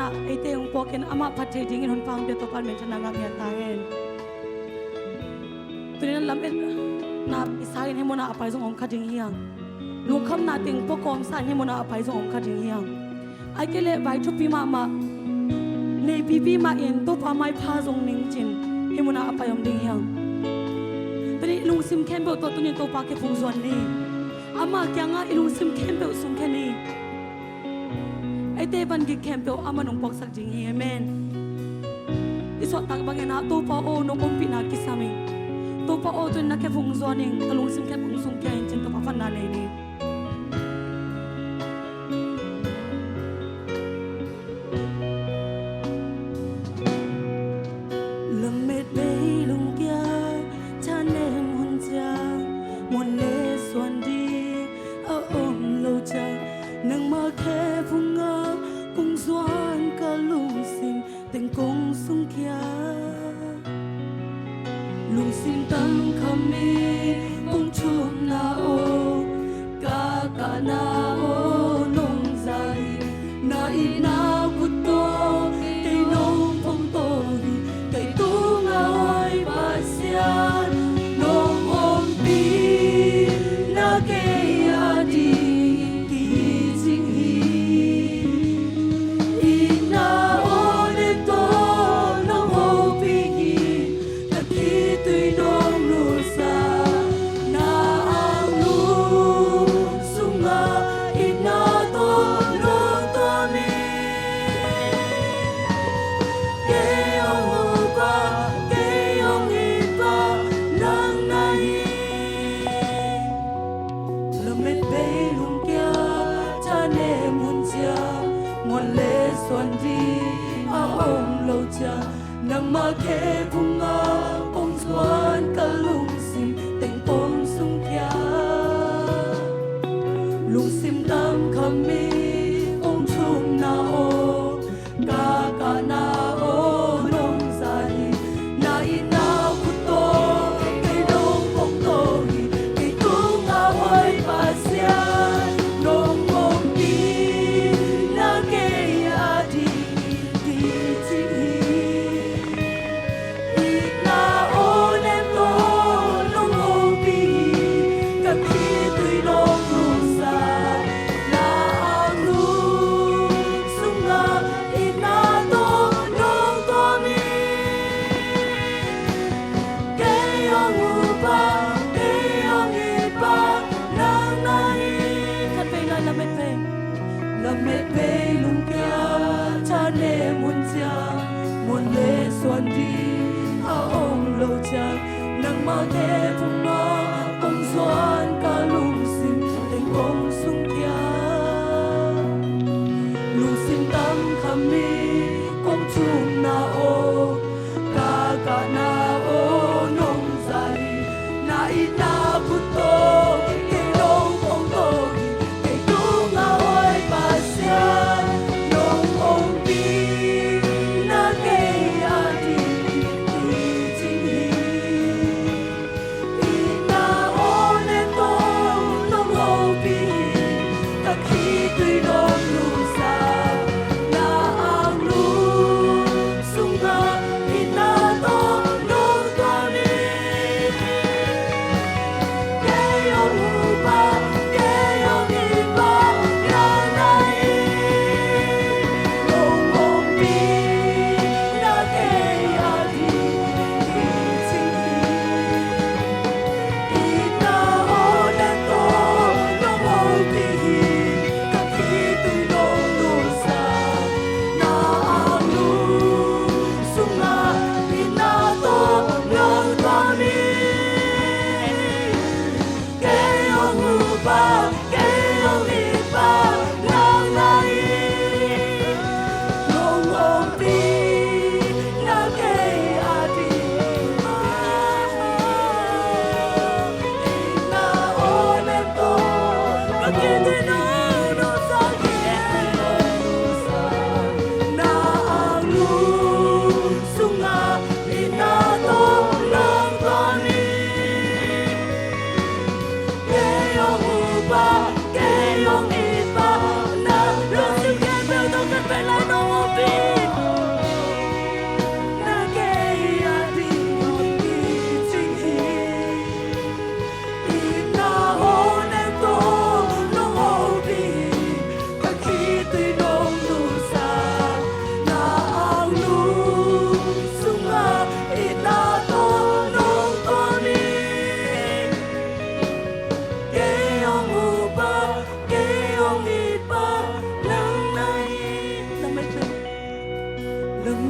na ite yung poken ama patay dingin hun pang beto pan men chana ngam ya taen tunin lamen na isahin hemo na apay zong om khading hiang lukham na ting pokom san hemo na apay zong om khading hiang ai kele vai thu pi ma nei bibi ma in to pa mai pha zong ning chin hemo na apay om ding hiang tuni lung sim khem be to tunin to pa ke phung zon ni ama kya nga ilung sim khem be sum khani ai te ban gi khem be ama nong pok sak jing hi amen isot tak bangena to pa o no kom pi na kisami to pa o tun na ke phung zon ning alung sim khem phung sum khen chin to pa fan na nei ni Ina one to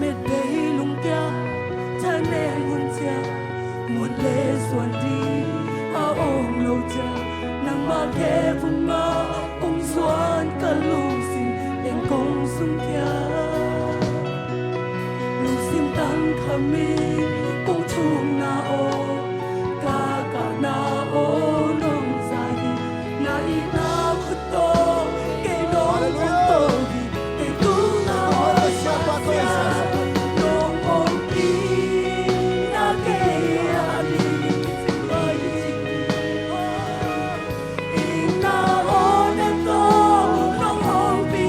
mệt đầy lung kia cha nên hôn cha một lễ xuân đi ôm lâu cha nang ba khe phun ma ông xuân cả lung xin đến công sung kia lung xin tăng kami công chung na o cả na o nong zai na ina kuto ke nong kuto ke tu na o sia nong om pi na ke ali ai ina o ne to nong om pi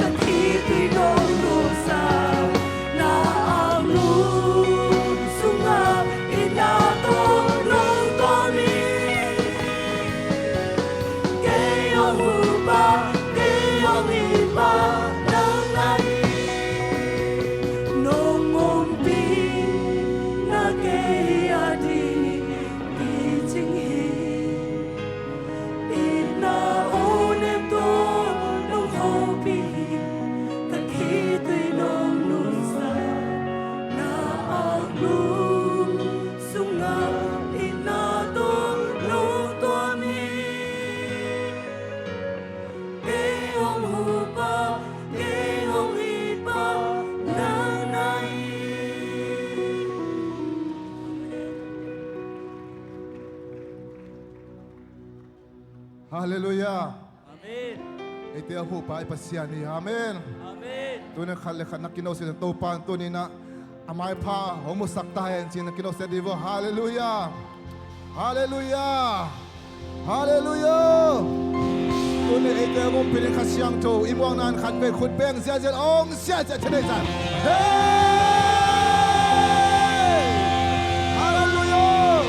ta ki ti nong lu sa na alu sunga ina to nong to mi Hallelujah. Amen. Ito ang hupa ay pasyani. Amen. Amen. Tunay kalekhan na kinosi ng tupan tunay na amay pa humusaktayan siya ng kinosi divo. Hallelujah. Hallelujah. Hallelujah. Tunay ito ang pinakasyang to imwang naan katbe kutbeng siya siya ong siya siya tunay siya. Hey! Hallelujah.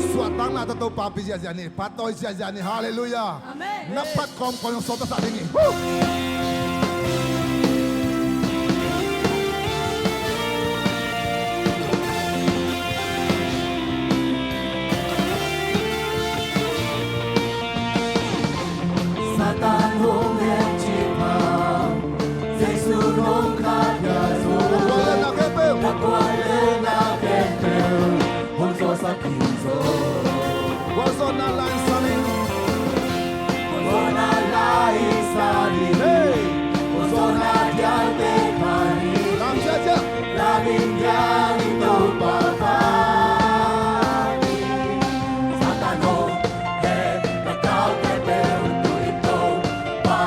Suatang na to papi siya siya ni patoy siya siya ni. Hallelujah. Amen. Napat kom ko yung soto sa atin ni. Woo! Satan hong em chi ma, Giêsu hong khát nhà rồi. Wala na kepe. Takwa lên na kete, hong so sa kinzo. Wazo na lang saling. Ona na isari, Hey! ona dial te kani, Lam siya siya. labing dial ito papani. Satan hong em nakaw kete unto ito pa,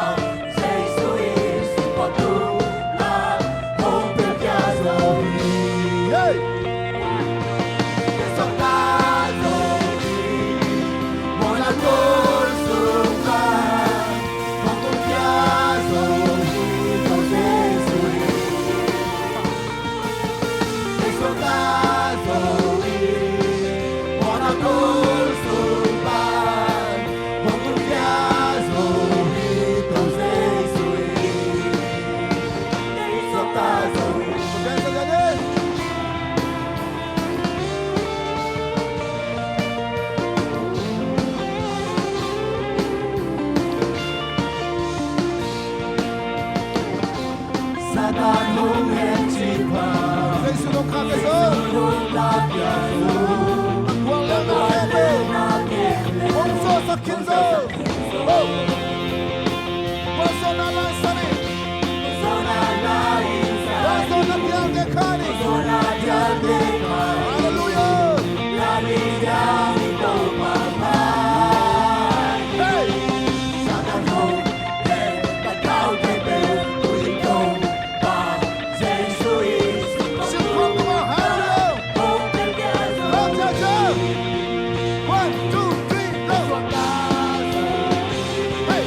Giêsu isipotu na hong pagkazohi. Hey! Bensa ganyan. Satan hong em chi pa, Say sunong kakeso. hong lapya zo. Wala na kepe. Onso sa kinzo. Oh! Wazo na lang saling. Wazo na diyan de kani. Hallelujah. Hey! Simple mo. Hallelujah. Love cha cha. 1, 2, 3, go. Hey!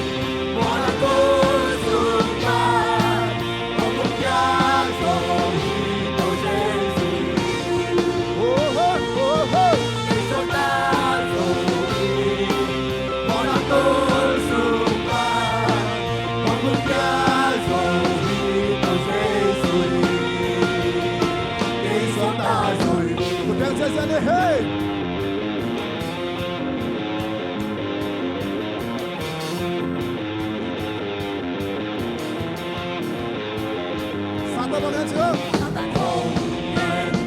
clap your hands up.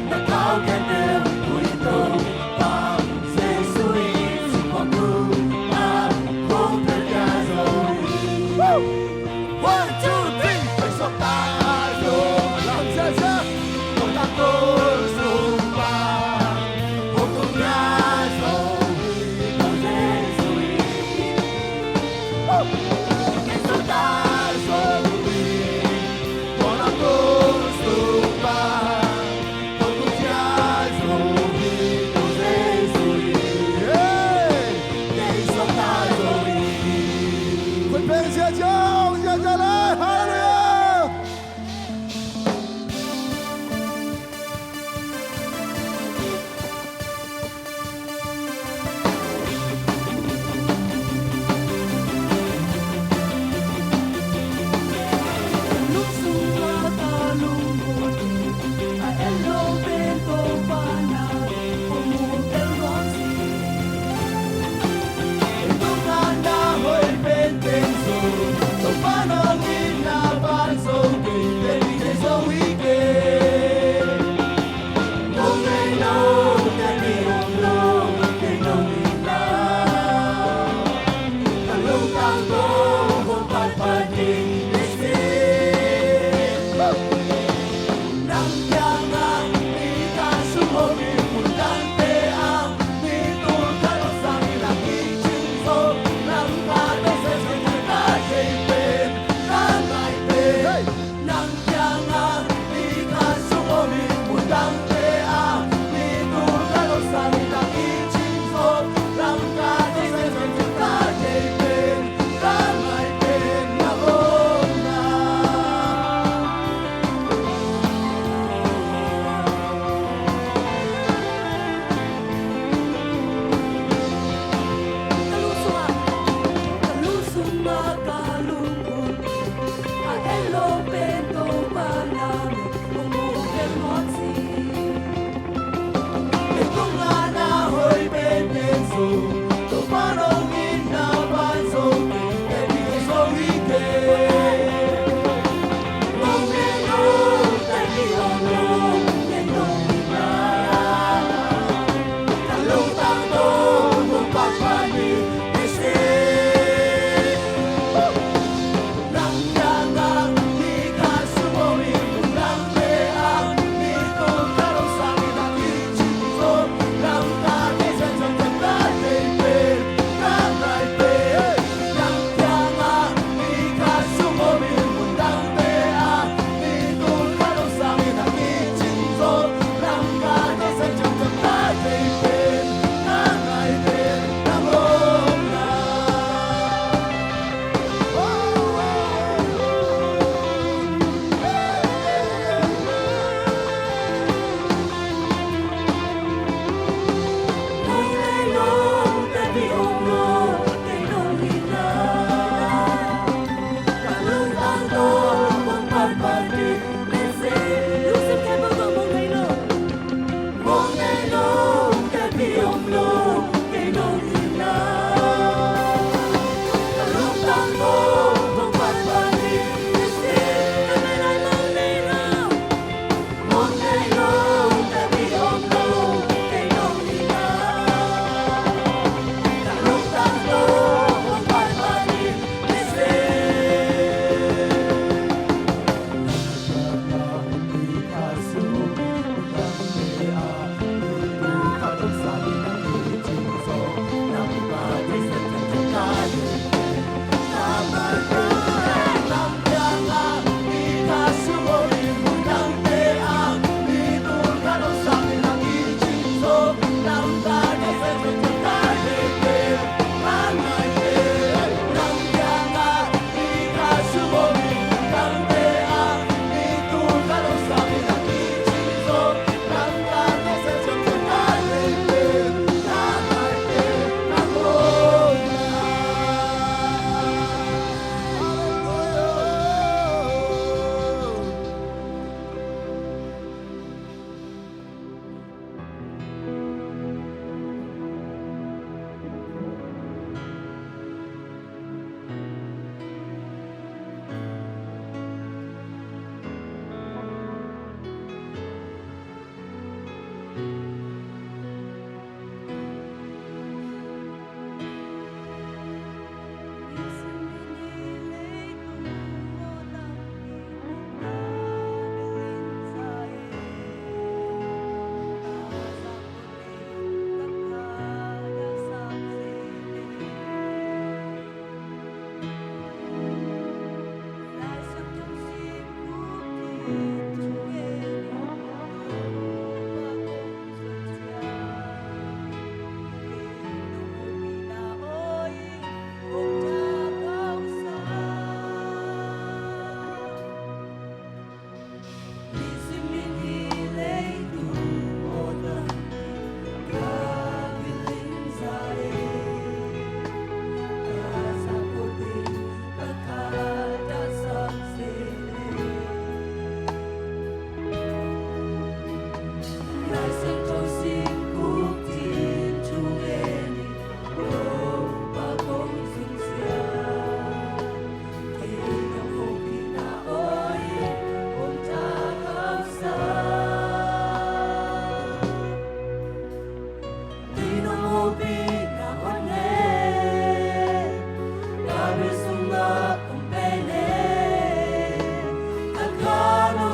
Tất cao khen đều của Yên Tô và Giê-xu sự con cứu ta không thể nhà rồi. One, two, three, phải sắp ta rồi. Làm sao sao? Không ta cố dùng ta không cùng nhà rồi. Con Giê-xu cái sắp ta rồi. Con ta cố dùng ta không cùng nhà rồi. Con Giê-xu cái sắp ta rồi. Quên bên xe cháu lên, hallelujah. Lúc xưa ta lungkot, elo bento pana, umutel rosi. Tunganda hoy pentenso, so panongin na banso, kay so wike. Kung may no, kani ulo, kay no ina. Kalutang ko, kung pagpaging isin. Nang yanga, ika sumobin, mundante ang mitul kalosang ilakit chinso. Nang kado sa sinagkajipin, nangaypin. Nang yanga, ika sumobin, mundante ang mitul kalosang ilakit chinso. Nang kado sa sinagkajipin, nangaypin na bona. Kalusuma kalungkot, elo bento pana, umutel rosi. Kung nga na hoy pentenso, to panongin na banso, kay di so wike. Kung meno, kay di ono, kay no ina. Kalutang to, kung pagpanin, isin. Nang yanga, di ka sumawin, kung lang ang dito karosang ilakit chinso. Nang kakisan sa pagkakipin, nangaypin. Nang yanga, di ka sumawin, kung lang ang dito karosang ilakit chinso. Nang kakisan sa pagkakipin, nangaypin na muna. Kung ngayon, tabi ulo, kay Lolita. Kalutang to, kung pagpagin, isin. Lusip kay Bago mong ngayon. Mong neno, kabi umlo, kay nong ina. Kalutang to, kung pagpagin, isin. Kamelay mong ngayon. Mong neno, kabi umlo, kay nong ina. Kalutang to, kung pagpagin, isin.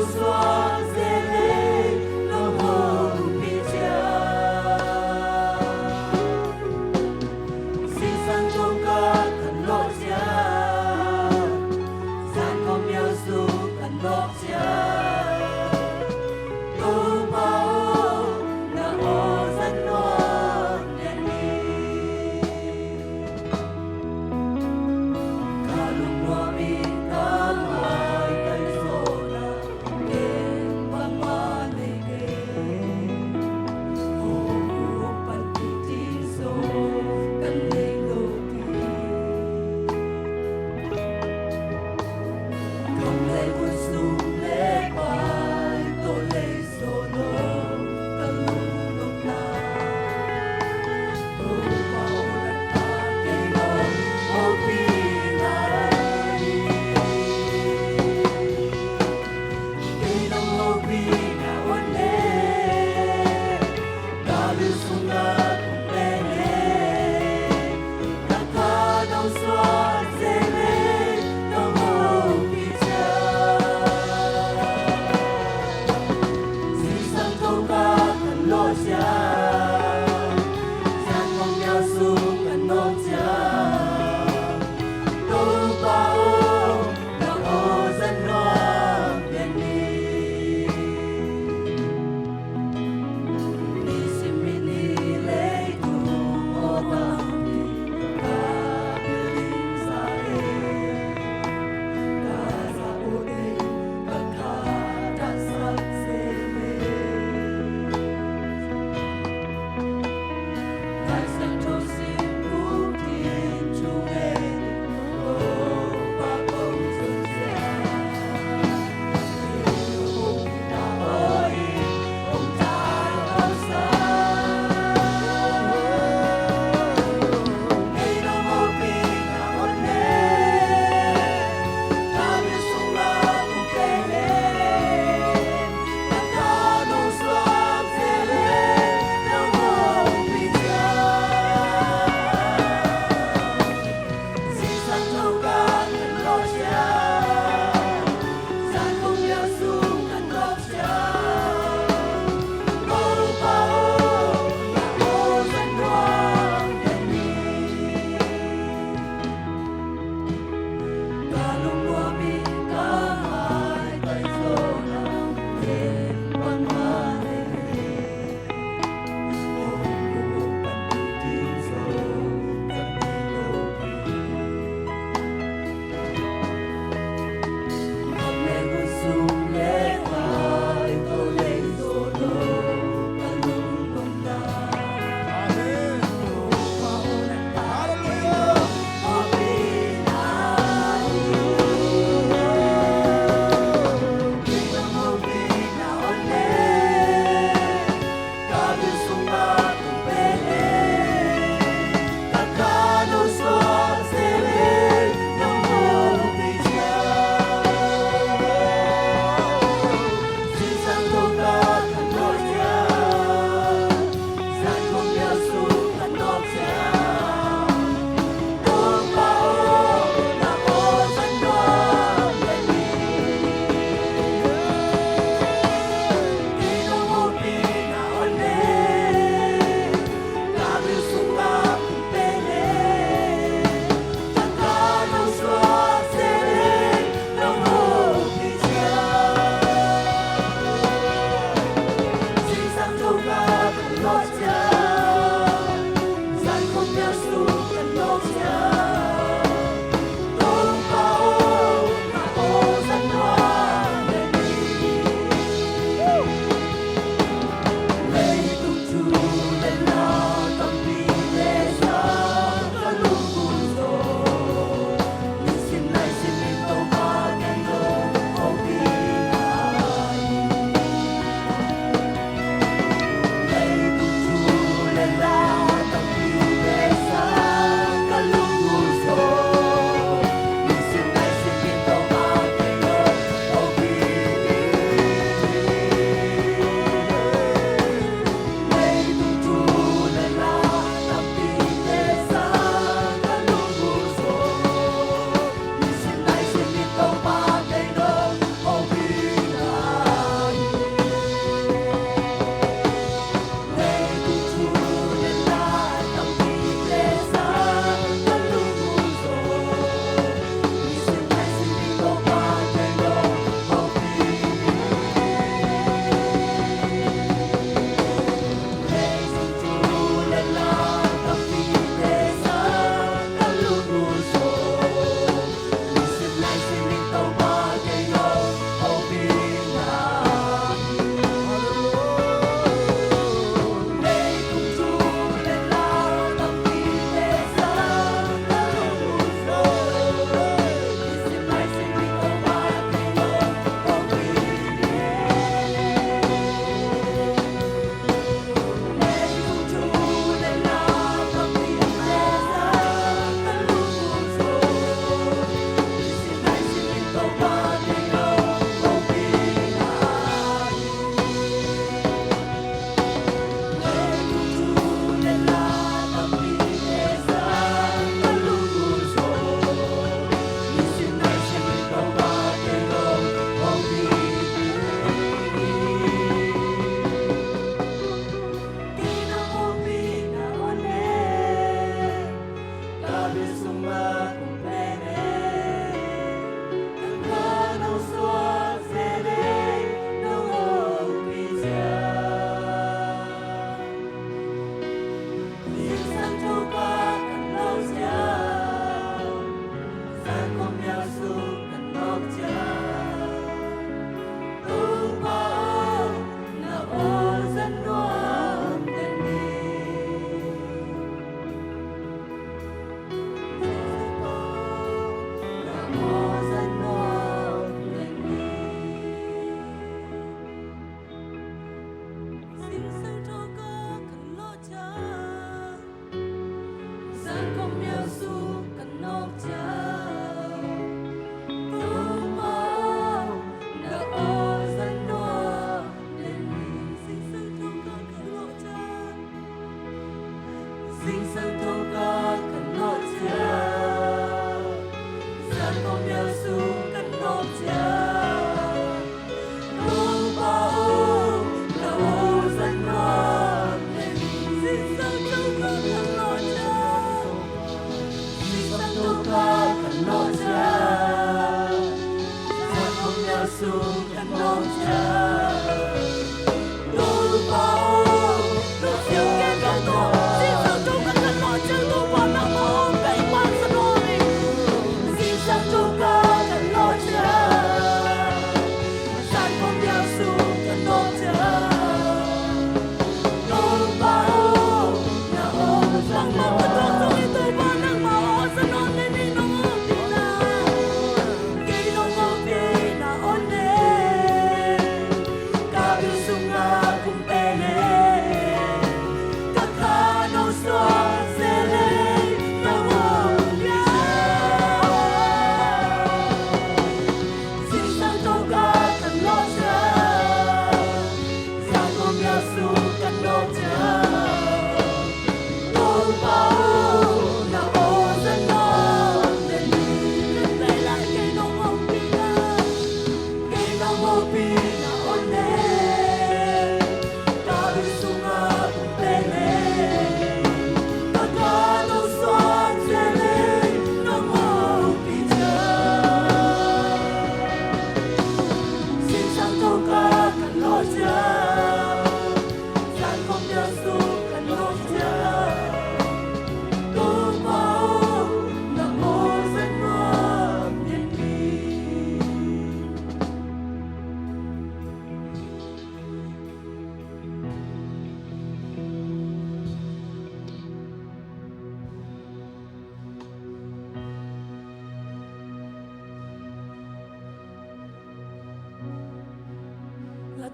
Hãy subscribe cho kênh Ghiền Mì Gõ để không bỏ lỡ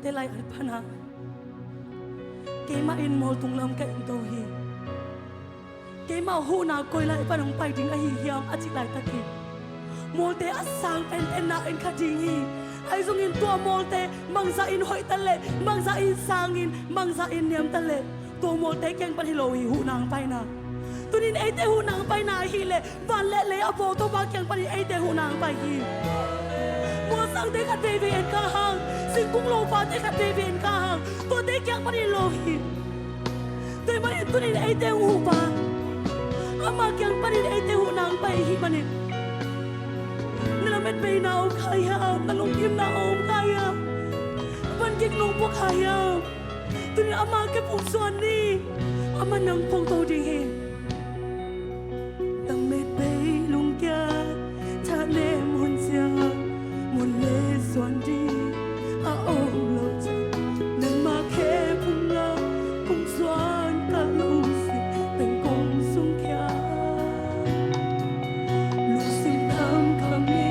te lai arpana ke ma in mol tung lam ka in to hi ke ma hu na koi lai pa nong pai ding a hi hiam a chi lai ta ki mol te asang pen en na en kha ding hi ai zong in tua mol te mang za in hoi ta le mang za in sang in mang za in niam ta le to mol te keng pan hi lo hi hu nang pai na tunin ai te hu nang pai na hi le van le a bo to ba keng pan hi ai te hu nang pai hi mua sang te ka te ve en ka hang sing kung lo pa te ka te ve en ka hang to te keng pan hi lo hi te ma in tunin ai te hu pa ama keng pan hi ai te hu nang pai hi manin Nalamet bay na om kaya, nalungkim na om kaya, pankik nung po kaya. Tuloy ama ke pusuan ni, ama nang pong tao dingin. Nalamet bay lungkya, chane mun siya, mun le suan di, aom lo cha. Nang ma ke pung la, kung suan ka lusi, tang kong sung kya. Lusin tam kami.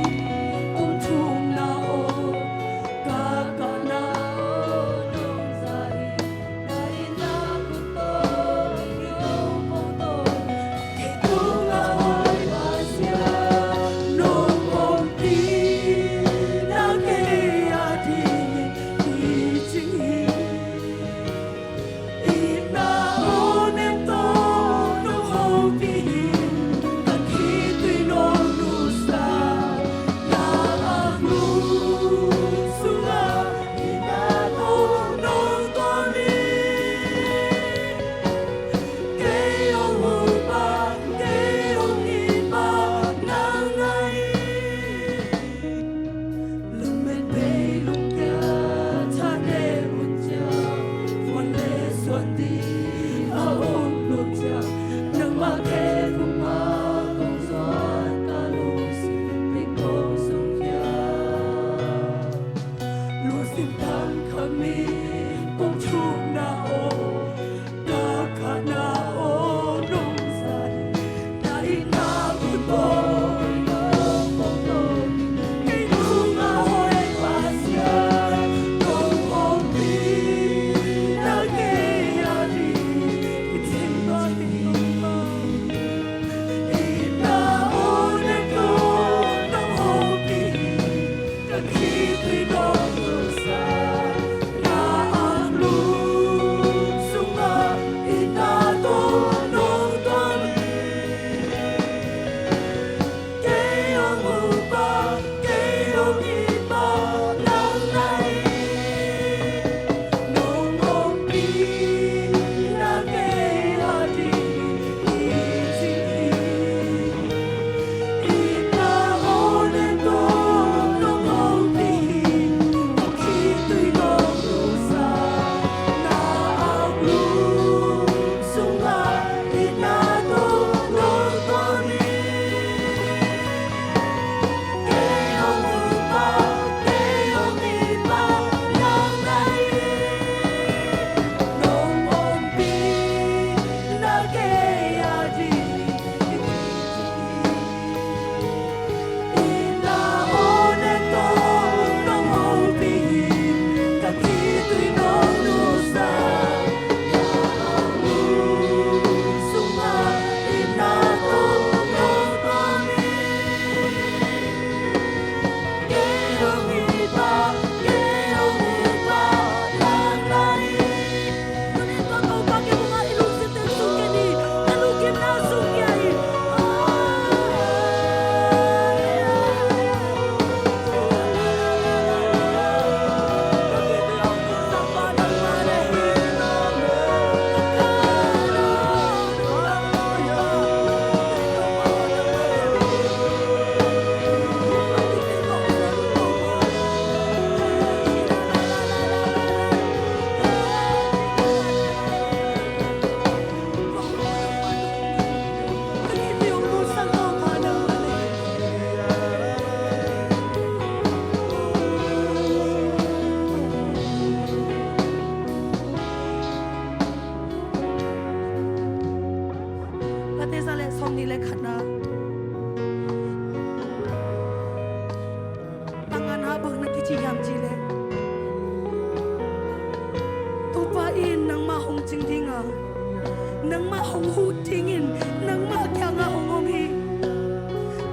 nang ma hong hu tingin nang ma kya nga ongom hi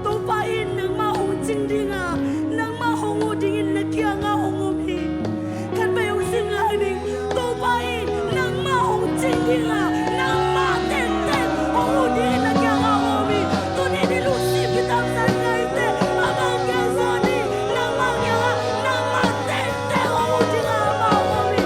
to pa in nang ma hong ching dinga nang ma hong hu dingin na kya nga ongom hi kan ba yung sing nga ni to pa in nang ma hong ching dinga nang ma ten ten hong hu dingin na kya nga ongom hi to ni ni lu si kitam san ngai te abang kya sa ni nang ma kya nang ma ten ten hong hu dinga ma ongom hi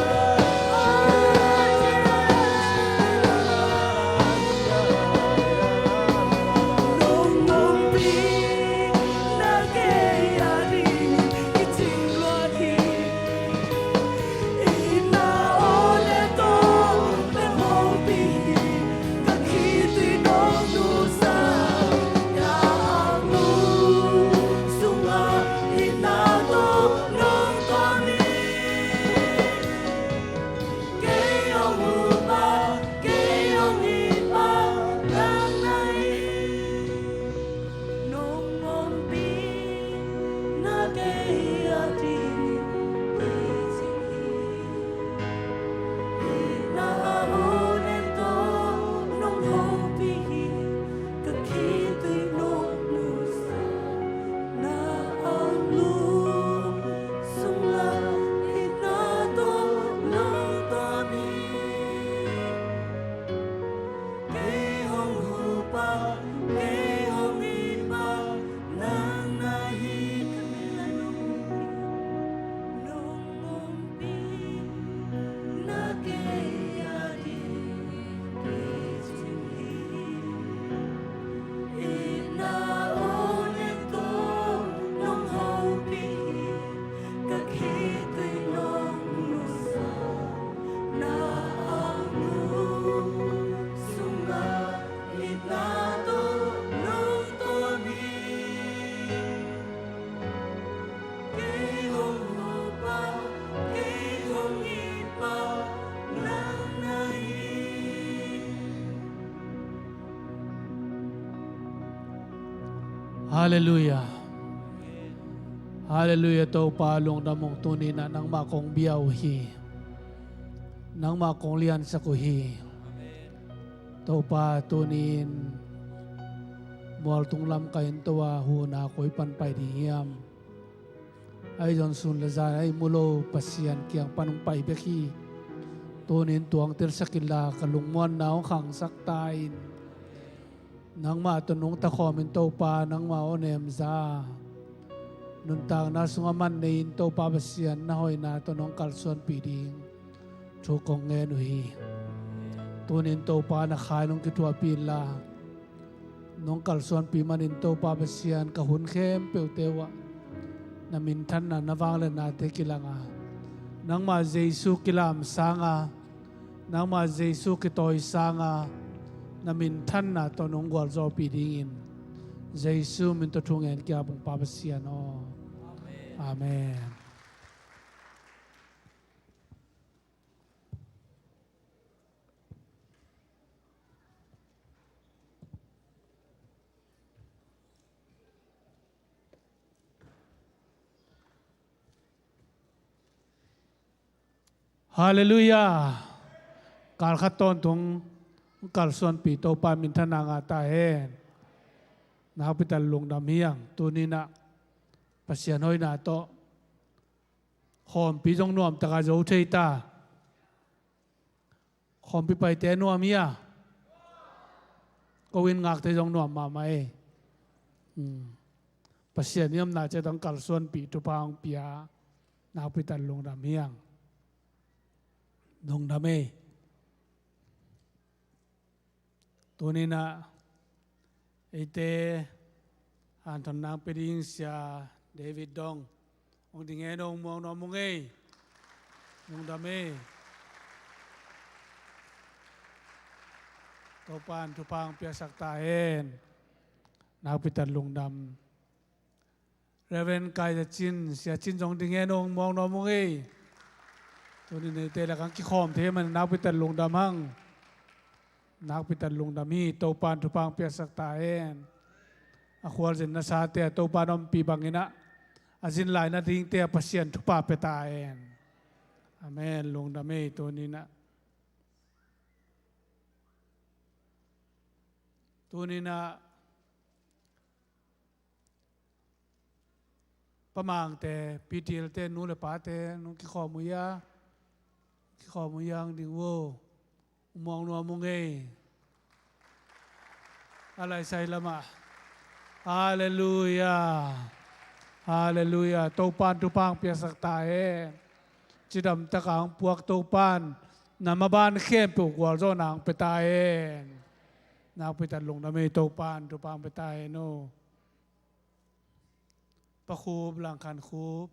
Hallelujah. Hallelujah to palong namong tunina nang makong biyaw hi. Nang makong lian sa kuhi. To pa tunin mual tunglam kain towa huna ko'y panpay dihiyam. Ay Johnson Lazar ay mulo pasiyan kiyang panumpay beki. Tunin tuang tir sa kila kalungmuan naong kang saktain. Nang matunong ta comment to pa nang maonem za. Nuntang nasungaman na yun to pa basiyan na hoy na tunong kalson piding. Chukong ngenuhi. Tunin to pa nakanong kitwa pila. Nung kalson pimanin to pa basiyan kahun kem pewtewa. Namintan na navanglan natin kilanga. Nang ma Jesu kilam sanga. Nang ma Jesu kitoy sanga. Namintan na to nung gwalzo pidingin. Jesu mintutungen kaya pong papasyan o. Amen. Hallelujah. Kalkaton tong kalson pito pamintan na nga tahen. Nakapital lung damiyang tunina pasyanoy na to. Hompi jong nuam taka jo cheita. Hompi pai te nuam ya. Kawin ngak te jong nuam mamay. Pasyanyam na che tang kalson pito pang pia. Nakapital lung damiyang. Nung dami. Tunina ite anton nang peding siya David Dong ong dingenong mo no mungay nung dami topan tupang piasak tahen napitan lungdam Reverend Kaya Chin siya Chin jong dingenong mo no mungay tunina ite lakang kikom te man napitan lungdamang Nakpitan lung dami, topan tupang piasak taen. Akwal din na sa ate, topan ang pibangina. Asin lain na ding te pasyan tupa petaen. Amen, lung dami, ito nina. ตัวนี้นะประมาณแต่ปีที่แล้วแต่นู้นเลยป้าแต่นู้นกี่ข้อมือยากี่ข้อมือยางดิ่งโวมองนัวมงเงอะไรใส่ละมาฮาเลลูยาฮาเลลูยาตัวปานตุปังเปียสักตาเอจิดำตะกังพวกตัวปานนามาบ้านเข้มปลูกวัวโซนางไปตายเองนางไปตัดลงน้ำไม่ตัวปานตัวปางไปตายโน่ประคูบหลังคันคูบ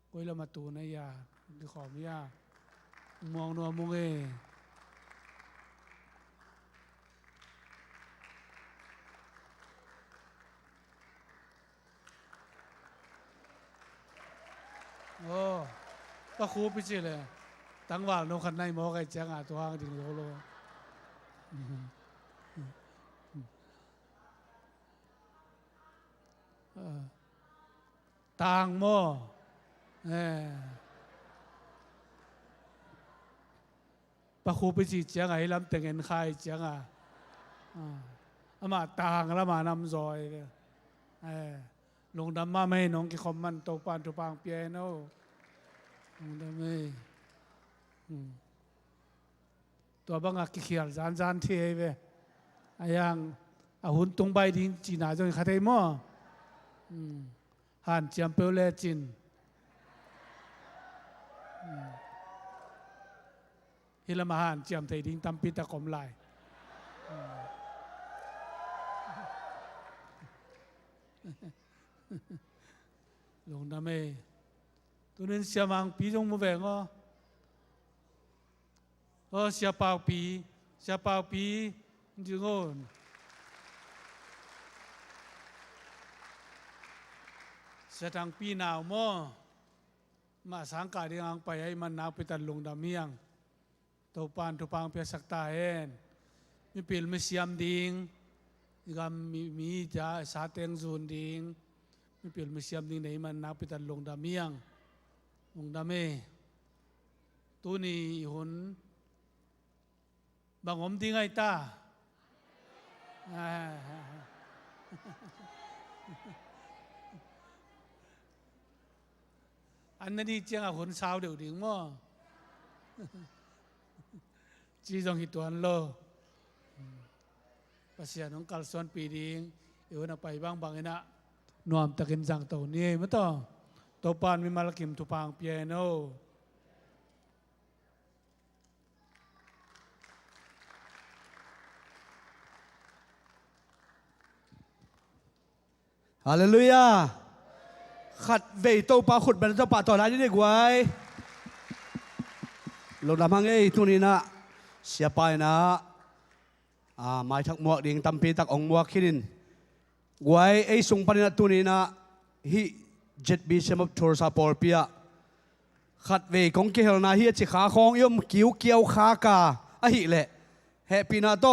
โอ้ยเรามาตูนายาดีขอมยามองนัวมุงเอโอ้ประคูบไปสิเลยตั้งว่าน้องขันในหมอไก่แจ้งตัวห้างถึงโลต่างหม้อประคูไปสิเจียงไอ้ลำแต่งเงินใครเจียงอามาต่างแล้วมานำซอยลงดำมาไม่น้องกิคอมมันตกปานตุปางเปียโนลงดำไม่ตัวบังอากิเขียลจานเทียไปอย่างหุ่นตรงใบดิ้งจีน่าจนขัดไอ้หม้อหันเจียมเปลเลจินฮิลมาหันเจียมไทยดิ้งตำปิตะกอมลายลงดำไม่ตัวนั้นเสียมังปีจงมือแหวงเสียเปล่าปีจึงโอนเสียทางปีหนาวมั่วมาสังกัดยังไปให้มันหนาวไปตัดลงดำเมียงตัวปานตัวปางเปียสักตาเอ็นมีเปลี่ยนไม่เสียมดิ่งก็มีจะสาเตงซูนดิ่งมีเปลี่ยนไม่เสียมดิ่งไหนมันหนาวไปตัดลงดำเมียงลงดำเมตัวนี้หุ่นบางผมทิ้งไอ้ตาอันนั้นดีเจียงหุ่นสาวเดี๋ยวดิ่งมั่วจีจงหิตตัวนั้นโลภาษาน้องกัลส่วนปีดิ่งเอวน่ะไปบ้างบางไอ้น่ะนวมตะกินจังตัวนี้มั้งต่อตัวปานมีมาลกิมตุปางเปียโนฮาเลลูยาขัดเวโตปาขุดเป็นเจ้าป่าต่อร้านนี้ดีกว่าลงดำหังตัวนี้นะเสียไปนะหมายทักหมวกดิ่งตำปีตักองหมวกขินไว้ไอ้ส่งปนินตัวนี้นะฮิเจ็ดบีเซมบทัวร์ซาปอร์เปียขัดเวกงเกลนาฮิจิขาของยมกิ้วเกียวขากาฮิเละแฮปีนาโต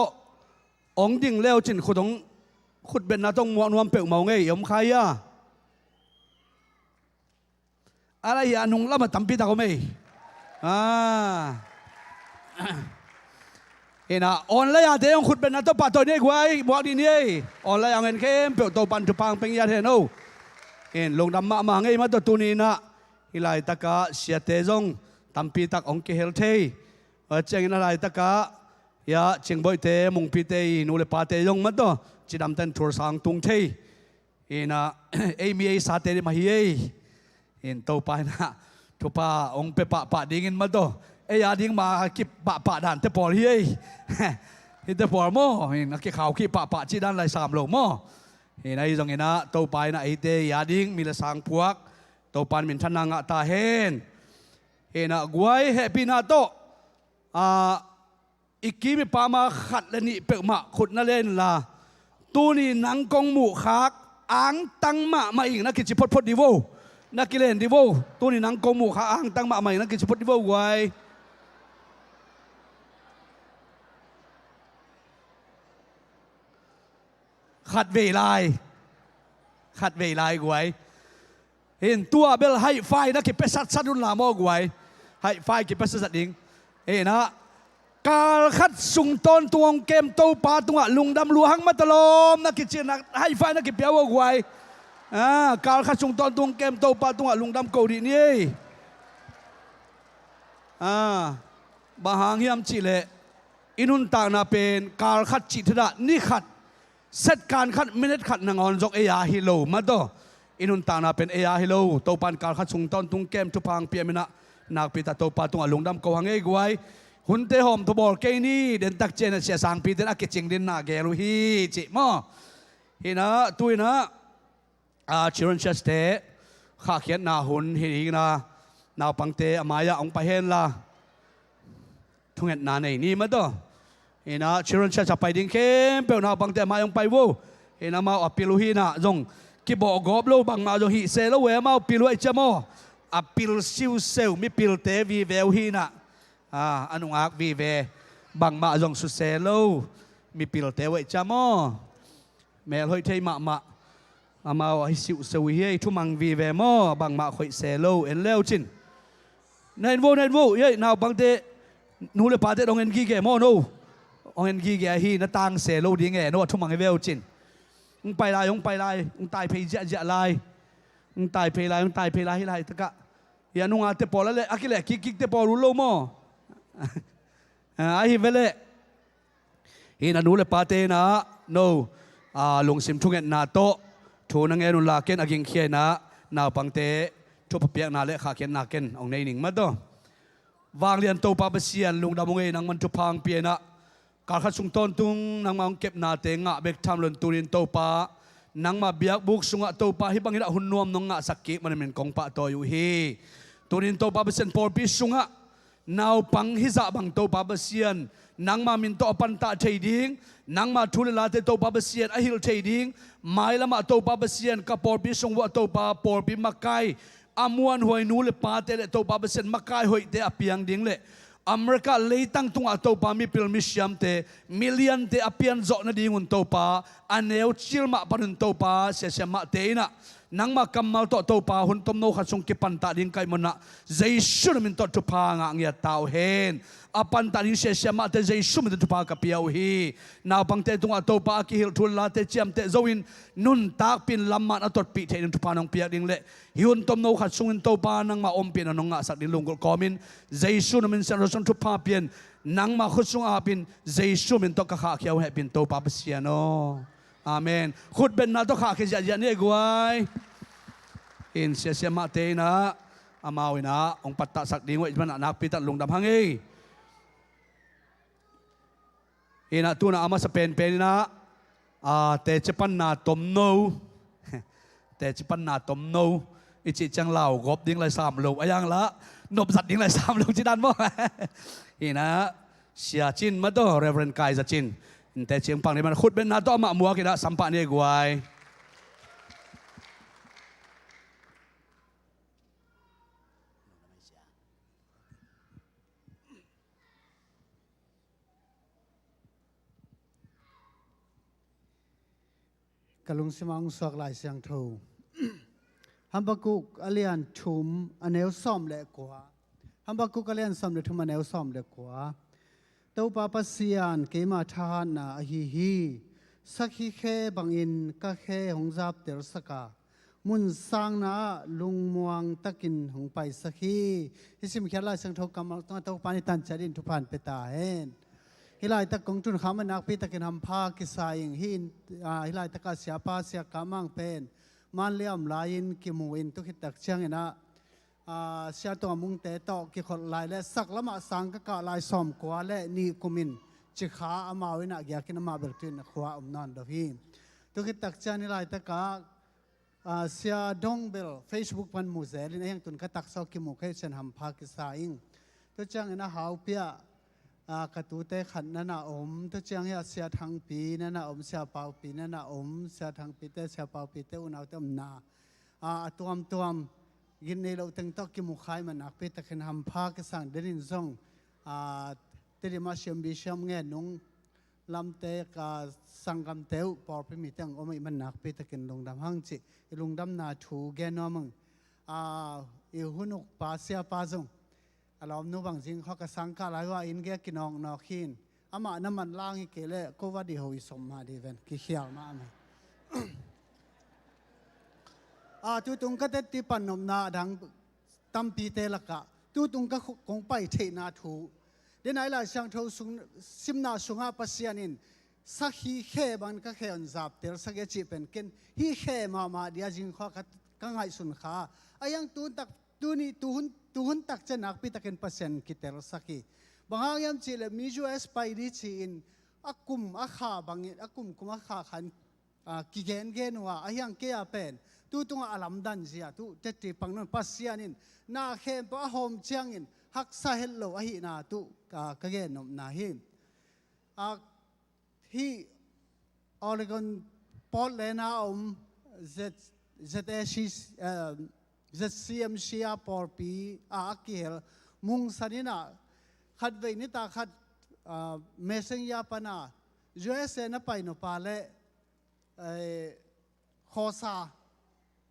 องดิ่งเลี้ยวจินขุดงขุดเป็นนาต้องมวนวมเปลวเมาไงยมใครอะไรอย่านุ่งละมาตำปีตาเขาไม่เห็นอ่อนเลยอ่ะเดี๋ยวขุดเป็นนาต้องปัดตัวนี้ไว้บอกดีนี่อ่อนเลยอ่ะเงินเข้มเปลวตัวปันจุปังเป็นยาเทนเอาเห็นลงดำมาไงมาตัวนี้นะฮิไลตะกะเสียเตจงตำปีตักองเกเฮลเทเจงอะไรตะกะยาเจงบ่อยเตมุงปีเตนูเลปาเตจงมาตัวจีดำเต้นทัวร์สังตุงเทเห็นเอมีไอสาเตมาเฮียเห็นตัวไปนะทุปาองเปปะดิ่งมาตัวเอยาดิ่งมากิบปะด่านเตปอลเฮียเห็นเตปอลโม่เห็นนักข่าวกิบปะจีด้านไรสามโลโม่เห็นไอ้ตรงนี้นะตัวไปนะไอเตยาดิ่งมีละสังพวกตัวปานเป็นชนะงะตาเห็นกวยเฮปีนาโตอีกกี้มีปามาขัดและนี่เปิดมาขุดนั่นเล่นล่ะตัวนี้นังกงหมู่ขากอ่างตั้งมาอีกนักกิจพดดิโวนักกิเลนดิโวตัวนี้นังกงหมู่ขากอ่างตั้งมาอีกนักกิจพดดิโวไว้ขัดเวลายไว้เห็นตัวเบลให้ไฟนักกิจเป็นสัตว์ดุนลามอกไว้ให้ไฟกิจเป็นสัตว์ดิ่งเห็นนะ กาลคัดสุงตอนตวงเกมโตปาตัวลุงดำลัวหังมาตลอมนักกิจเจนักให้ไฟนักกิจเปียวไว้กาลคัดสุงตอนตวงเกมโตปาตัวลุงดำเกาดีนี่บางหางเฮียมจิเลอินุนตานาเป็นกาลคัดจิตระนี่ขัดเซตการคัดมินิทขัดนางอนจกเอียฮิโลมาโตอินุนตานาเป็นเอียฮิโลโตปันกาลคัดสุงตอนตุงเกมทุพังเปียมินะนักพิตาโตปาตัวลุงดำเกาหังเอกไว้หุ่นเตหอมทบอลเกนี่เดินตักเจนเสียสังปีเตนักเกจิงดินนาเกลุฮีจิมอฮินะตุยนะชิรันเชสเตข้าเขียนนาหุ่นฮินะนาปังเตอมายาองไปเห็นละทุ่งเห็นนาในนี่มาตัวฮินะชิรันเชสจะไปดิ้งเข้มเปล่านาปังเตอมายองไปวูฮินะมาอปิลุฮีนะจงกิบอกกอบโลบังมาจงฮิเซลเวมาปิลุไอเจมออปิลซิวเซลมิปิลเตวีเวลฮีนะอันนุ่งอักวีเวบังมาจงสุเซโลมีปิลเตวจามอแม่ลอยเทยมาให้สิวสวีให้ทุมังวีเวมอบังมาคอยเซโลเอ็นเลวจินในโวเย้นาวบังเตนูเลปาเตองเอ็นกีเกมอโนองเอ็นกีเกฮีนาตังเซโลดีเงโนทุมังเวลจินไปลายตายเพย์เจลายตายเพย์ลายให้ลายตะกะยานุ่งอาเตปอลเลยอากิเลกิกเตปอรุโลมอฮิเวเลฮินานูเลปาเตนะโนลงซิมทุงเงินนาโตทูนังเงินุลาเกนอากิงเขียนะนาปังเตทุบเปียกนาเลขาเขียนนาเกนองในหนิงมาโตวางเรียนโตปาเปเซียนลุงดำงเงนังมันทุพังเปียนะการขัดสุงต้นตุงนังมังเก็บนาเตงะเบกทำลนตูรินโตปานังมาเบียกบุกสุงะโตปาฮิบังฮิระหุ่นนวมนงะสักกิมันเป็นกองปะโตอยู่ฮีตูรินโตปาเปเซียนปอร์ปิสุงะนาวปังฮิซาบังโตปาเบเซียนนังมามินโตปันตาเทดิงนังมาทุเลลาเตโตปาเบเซียนอหิลเทดิงไม้ละมาโตปาเบเซียนกับปอร์ปิสงวะโตปาปอร์ปิมักไกอามวนหวยนูเลปาเตเลโตปาเบเซียนมักไกหวยเตอเปียงดิงเลอเมริกาเลยตั้งตุงอโตปามีพิลมิชยามเตมิเลียนเตอเปียนโจนดิงุนโตปาอันเนวชิลมาปนุนโตปาเสียมาเตนะนังมากำมาโตปาหุ่นตมโนขัดสงกิปันตาดิงไกมนะเจสุนมินโตทุพางะเงียตาวเฮนอปันตาดิงเสียมาเตเจสุมินโตทุพากะเปียวฮีนาวปังเตตุงอโตปากิฮิลทุลลาเตเจียมเตโจวินนุนตากปินลำมันอตดปีเทนินทุพานองเปียดิงเลหิวนตมโนขัดสงอินโตปานังมาอมเปียนนงะสักดิลุงกอมินเจสุนมินเซนรสนทุพาเปียนนังมาขุดสงอาปินเจสุมินโตกะขาเขียวให้ปินโตปาเปเซียโนอาเมนขุดเป็นนาโตขาเขียยันเอกไว้อินเสียมาเตนะอามาวินะองปัตตะสักดิ่งไว้มันนักพิตัดลงดำพังเองอินะตัวน่ะอามาสเปนเป็นนะเตจิปันนาตมโนเตจิปันนาตมโนอิจิจังเหล่ากบดิ่งไรสามลูกอย่างละนบสัตว์ดิ่งไรสามลูกจีดันบ่อินะเสียจินมาตัวเรเวรนกายจะจินแต่เชียงปังนี่มันขุดเป็นนาตัวมามัวกินะสัมปะเนี่ยกวยกลุงสมังสวกลายเสียงทูฮัมบากุกอเลียนทุมอันเอวซ้อมเล็กกว่าฮัมบากุกอเลียนซ้อมเล็กทุมอันเอวซ้อมเล็กกว่าเต้าปาปัสยานเกมาทหารนาฮีสักฮีเคบังอินก็เคหงจับเตอร์สกามุนสร้างนาลุงมวงตะกินหงไปสักฮีที่สิมเขียนลายเสียงทูกำลังต้องเต้าปานิตันจัดินทุพานเปตาเฮนฮิลายตะกงจุนขามันนักพิตะกินทำผ้ากิสายิงฮิลายตะกาเสียป้าเสียกามังเป็นมันเลี้ยมลายินกิมูอินตุกิตักเชียงนะเสียตัวมุงเตะตอกกิขดลายและสักละมาสังกะลายสอมกว่าและนี่กุมินจิขาอามาวินะอยากกินมาเบิกตุนขวานันดอฮีตุกิตักเชียงฮิลายตะกาเสียดงเบลเฟซบุ๊กพันมูเซลินเองตุนกตักสอกกิมูเคยเช่นทำผ้ากิสายิงตุจังนะหาวเปียกระตูเตขันนั่นน่ะอมทุกเจ้าเฮียเสียทางปีนั่นน่ะอมเสียเปล่าปีนั่นน่ะอมเสียทางปีเตเสียเปล่าปีเตอุณเอาเต็มนาตัวมยินในเราตึงตอกกิมุขายมันนักปีตะขันทำผ้ากสั่งเดินส่งเตดิมาเชียมบิเชียมเงี้ยนุ่งลำเตกสังกำเตวปอพิมิตังอไม่มันนักปีตะขันลงดำหังจิลงดำนาถูแกนอมึงอิหุนุกปาเสียปาซง อารมณ์นู้บางจริงเขาก็สังกัดอะไรว่าอินเกกินองนอกินอามาน้ำมันล้างอีกเลยก็ว่าดีหอยสมมาดีเวนกิเขียวมาไหมตุตุงก็เตติปันนมนาดังตั้มปีเตลกะตุตุงก็คงไปเทนาทูเดี๋ยวไหนล่ะช่างเท่าสุงซิมนาสุงอาปัสยานินสักฮีเขบันก็แค่อันจับเตลสักจีเป็นกินฮีเขมาเดียจิงข้อก็ง่ายสุนขาอายังตูนตักตูนี่ตูนตักจะนักปีตะกินเปอร์เซ็นต์กิเตลสักฮีบางอย่างจีเลมีจูเอสไปดีจีนอากุมอาขาบางอากุมอาขาขันกิเกนว่าอายังเกียเป็นตุตุงอาลัมดันเสียตุเตติปังนนปัสยานินนาเข้มปะโฮมเชียงอินฮักซาเฮลโลอาหินาตุกะเกนนมนาหินที่ออริกอนพอลเลนาZCMC ปอร์ปีอาเกลมุงสันินาขัดเวนิตาขัดเมสเซนยาปนาUSA นับไปนปาเลคอซา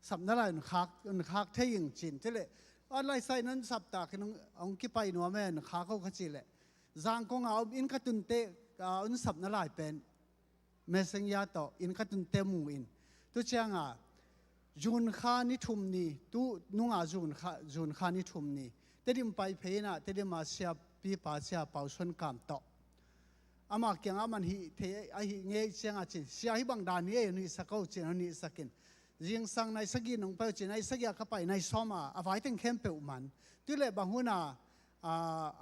สับนั่นแหละคักเที่ยงจีนที่เลยอะไรใส่นั้นสับตาคือน้องกี่ไปหนัวแม่นขาเขาขจิเลยจางกงเอาอินกัตุนเตอุนสับนั่นแหละเป็นเมสเซนยาต่ออินกัตุนเตมูอินตุเชียงจูนขานิทุมนี่ตุนุ่งจูนขานิทุมนี่เตดิมไปเพน่ะเตดิมาเสียปีป่าเสียเป่าชนกามต่ออามาเกียงอามันฮิเทไอฮิเงยเชียงอาจินเสียฮิบังดานนี่นี่สักเอาจินนี่สักกินยิงสังในสกินน้องไปจินในสกิยาเข้าไปในซ้อมาเอาไว้ตั้งเข้มเปวมันที่เลยบางหัวหน้า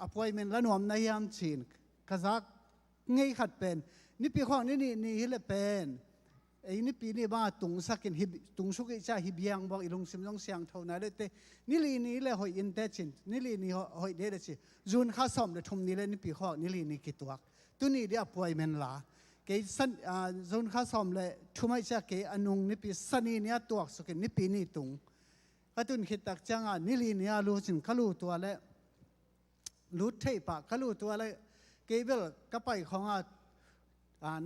อภัยมันละนวมในยามจีนกษักเงยขัดเป็นนี่ปีข้องนี่ฮิเลเป็นไอ้นี่ปีนี่บ้าตุงสักกินฮิตุงสุกิจ่าฮิบยังบอกอีลงซิมลงเสียงเท่านั้นเลยเตนี่ลีนี่เลยหอยอินเตจินนี่ลีนี่หอยเดดจิจูนข้าซ้อมเลยทุ่มนี่เลยนี่ปีข้องนี่ลีนี่กิตัวตัวนี้เดี๋ยวป่วยมันละเกสันจูนข้าซ้อมเลยทุ่มไม่ใช่เกอนุงนี่ปีสันนี่เนี่ยตัวสุกินนี่ปีนี่ตุงก็ตุนคิดตักจังนี่ลีนี่รู้จินขลู่ตัวเลยรู้เทปะขลู่ตัวเลยเกเบลก็ไปของ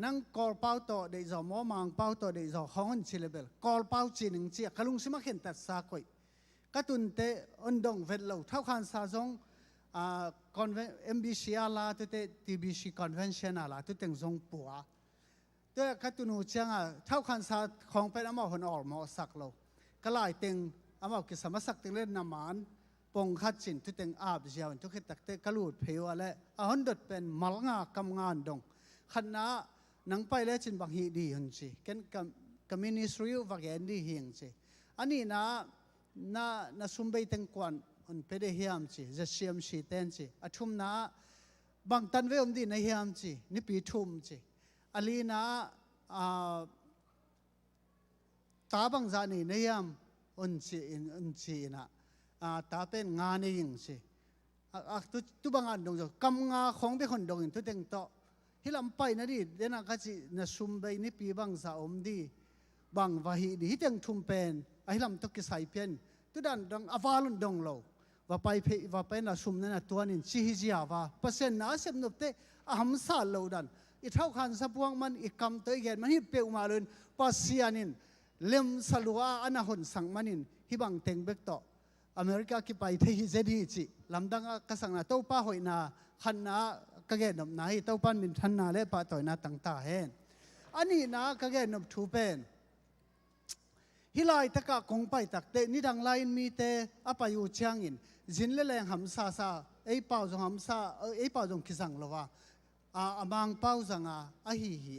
นั่งกอลเป้าต่อเดี๋ยวมอมังเป้าต่อเดี๋ยวห้องชิลเบลกอลเป้าจีนึงเจียขลุงสิมาเห็นแต่สากุยก็ตุนเตอันดงเวลเราเท่าขันซาจงคอนเวนMBC อะไรตัวเต TBC convention อะไรตัวเต็งจงปัวตัวก็ตุนูเชียงเท่าขันซาของเป็นอามาหันออกมาสักเราก็ไล่เต็งอามากิสมาสักเต็งเล่นน้ำมันปงขัดจินตัวเต็งอาบเจียวตัวเขตักเตกลูดเพลวอะไรหันดดเป็นมัลงากำงานดงขณะนังไปแล้วจินบังฮีดีหันสิกันกับมินิสทรีวักแอนดีเฮียงสิอันนี้นะสุมเบยตังกวนอันเป็นเฮียมสิจะเชียมสิเต้นสิอัทุมนะบางตันเวอมดีในเฮียมสินี่ปีทุมสิอันนี้นะตาบางจานี่ในเฮียมอันสินะตาเป็นงานเองสิตุบางอันดงจะกำงาของเป็นคนดงตุเต็งโตฮิลำไปนะดิเดนักจินสุมเบยนี่ปีบังสาอมดีบังวาฮีดีฮิตังทุมเป็นฮิลำตุกิสายเพียนตุดันดังอวาลุนดงโลว่าไปนะสุมนั่นตัวนินชิฮิจิอาวาเปอร์เซ็นต์น่าเสพนุเตอหัมซาโลดันอีเท่าขันสับวงมันอีกคำตัวเองมันฮิเปอุมาลุนปัสยานินเล่มสลัวอันหนสังมันินฮิบังเต็งเบกโตอเมริกาคิไปเทฮิเจดีจิลำดังกษังนาโตป้าหอยนาขันนากะเกนนำนาฮิเต้าปันมินทันนาเล่ปะต่อยนาตั้งตาเห็นอันนี้นากะเกนนำทูเป็นฮิไลตะกะคงไปตักเตนี่ดังไลน์มีเตอปายูเชียงอินจินเล่แรงหำซาไอเป่าจงหำซาไอเป่าจงคิสังละวะมังเป่าจังฮี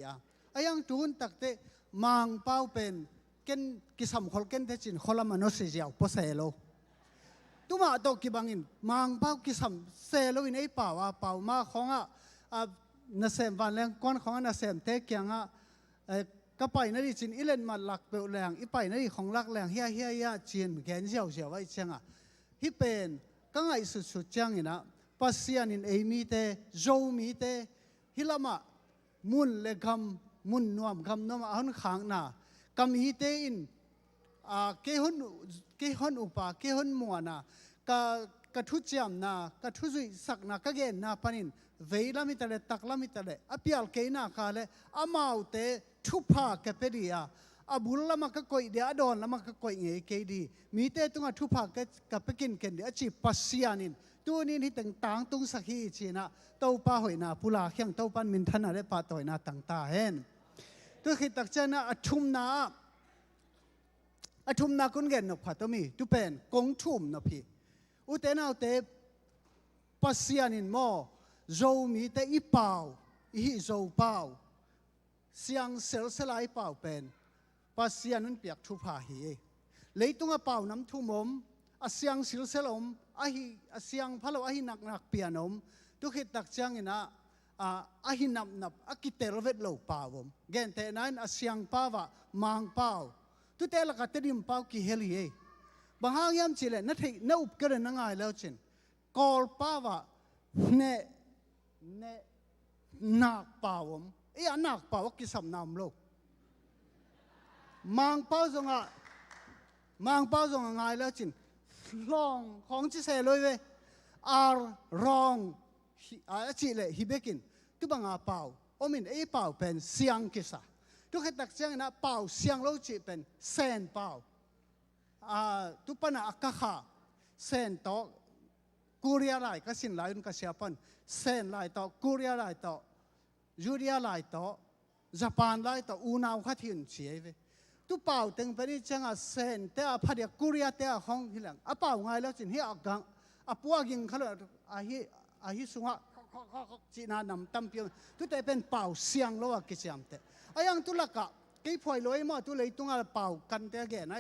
ยังตูนตักเตมังเป่าเป็นเกนกิสัมคนเกนเทจินคนละมนุษย์เจียวพอเซโลตัวมาตกิบังอินมังเป้ากิสัมเซโลอินไอเป่ามาของนาเซมวันแรงก้อนของนาเซมเทกยังก็ไปนั่นดิจินอิเลนมาหลักเปลแรงอีไปนั่นดิของหลักแรงเฮียจีนแกนเจียวไว้เชียงฮิเป็นก็ไงสุดเจียงอินะปัสยานินเอมีเตโจมีเตฮิลามะมุนเลกำมุนนวมคำนวมอันขังน่ะกำฮิเตอินเกฮอนอุปาเกฮอนมัวนะกะทุจามนะกะทุจุยสักนะกะเกนนะปนินเวลามิตะเลตักลามิตะเลอพิอัลเกนะคาเลอามาวเตทุพากะเปรีย อาบุลละมันก็กอยเดียดอนละมันก็กอยเงยเกดีมีเตตุงอ่ะทุพากกับไปกินกันเดียจีปัสเซียนินตัวนี้ที่ต่างๆตุงสักฮีจีนะเต้าป้าหอยนาพุลาเขียงเต้าปันมินทันอะไรป้าต่อยนาต่างๆเห็นตัวขิดตักเจนะอัชุมนาคุณเงินนกผัดตัวมีตุเป็นกงชุมนพี่อุเตนาอุเตปัสเซียนินโมโจมีเตอีเปาอีโจเปาเสียงเซลสลายเปาเป็นปัสเซียนนั้นเปียกทุพาฮีเลยตุงเปาน้ำทุ่มมอาเสียงสิลเซลมอาเสียงพะโลอาหินักเปียนมตุขิดตักจังอินะอาหินับอากิเตลเวทโลเปาวมเกนเตนั้นอาเสียงป้าวะมังเปาตุเตลกัตดิมเปากิเฮลีบางอย่างยามจิเลนัทให้นอุปกรณ์นั่งไงแล้วจินกอลป้าวะเนนักเปาวมนักเปาวกิสำนามโลกมังเปาจงไงแล้วจินลองของจิเสลอยเวรองจิเลฮิเบกินตุบังอาเปาโอมินเปาเป็นเสียงกิสาทุกเหตุการณ์นะเปาเสียงโลจิเป็นเซนเปาตุปนะอักขะเซนโตกูเรียไลก็สินไลน์ก็เสียปันเซนไลโตกูเรียไลโตยูเรียไลโตญี่ปุ่นไลโตอูนาวขัดหินเชียเวตุเปาตึงไปนี่จังเซนเตะพัดยกูเรียเตะห้องที่หลังเปาไงแล้วจินเฮียกังปัวกิงเขาเลยฮิสุงะจีนานำตั้มเพียงตุเตเป็นเปาเสียงโลวกิจามเตะยังตุลักะกี่พอยลอยมาตุเลยตุงอาเปากันเตะแก่ไหน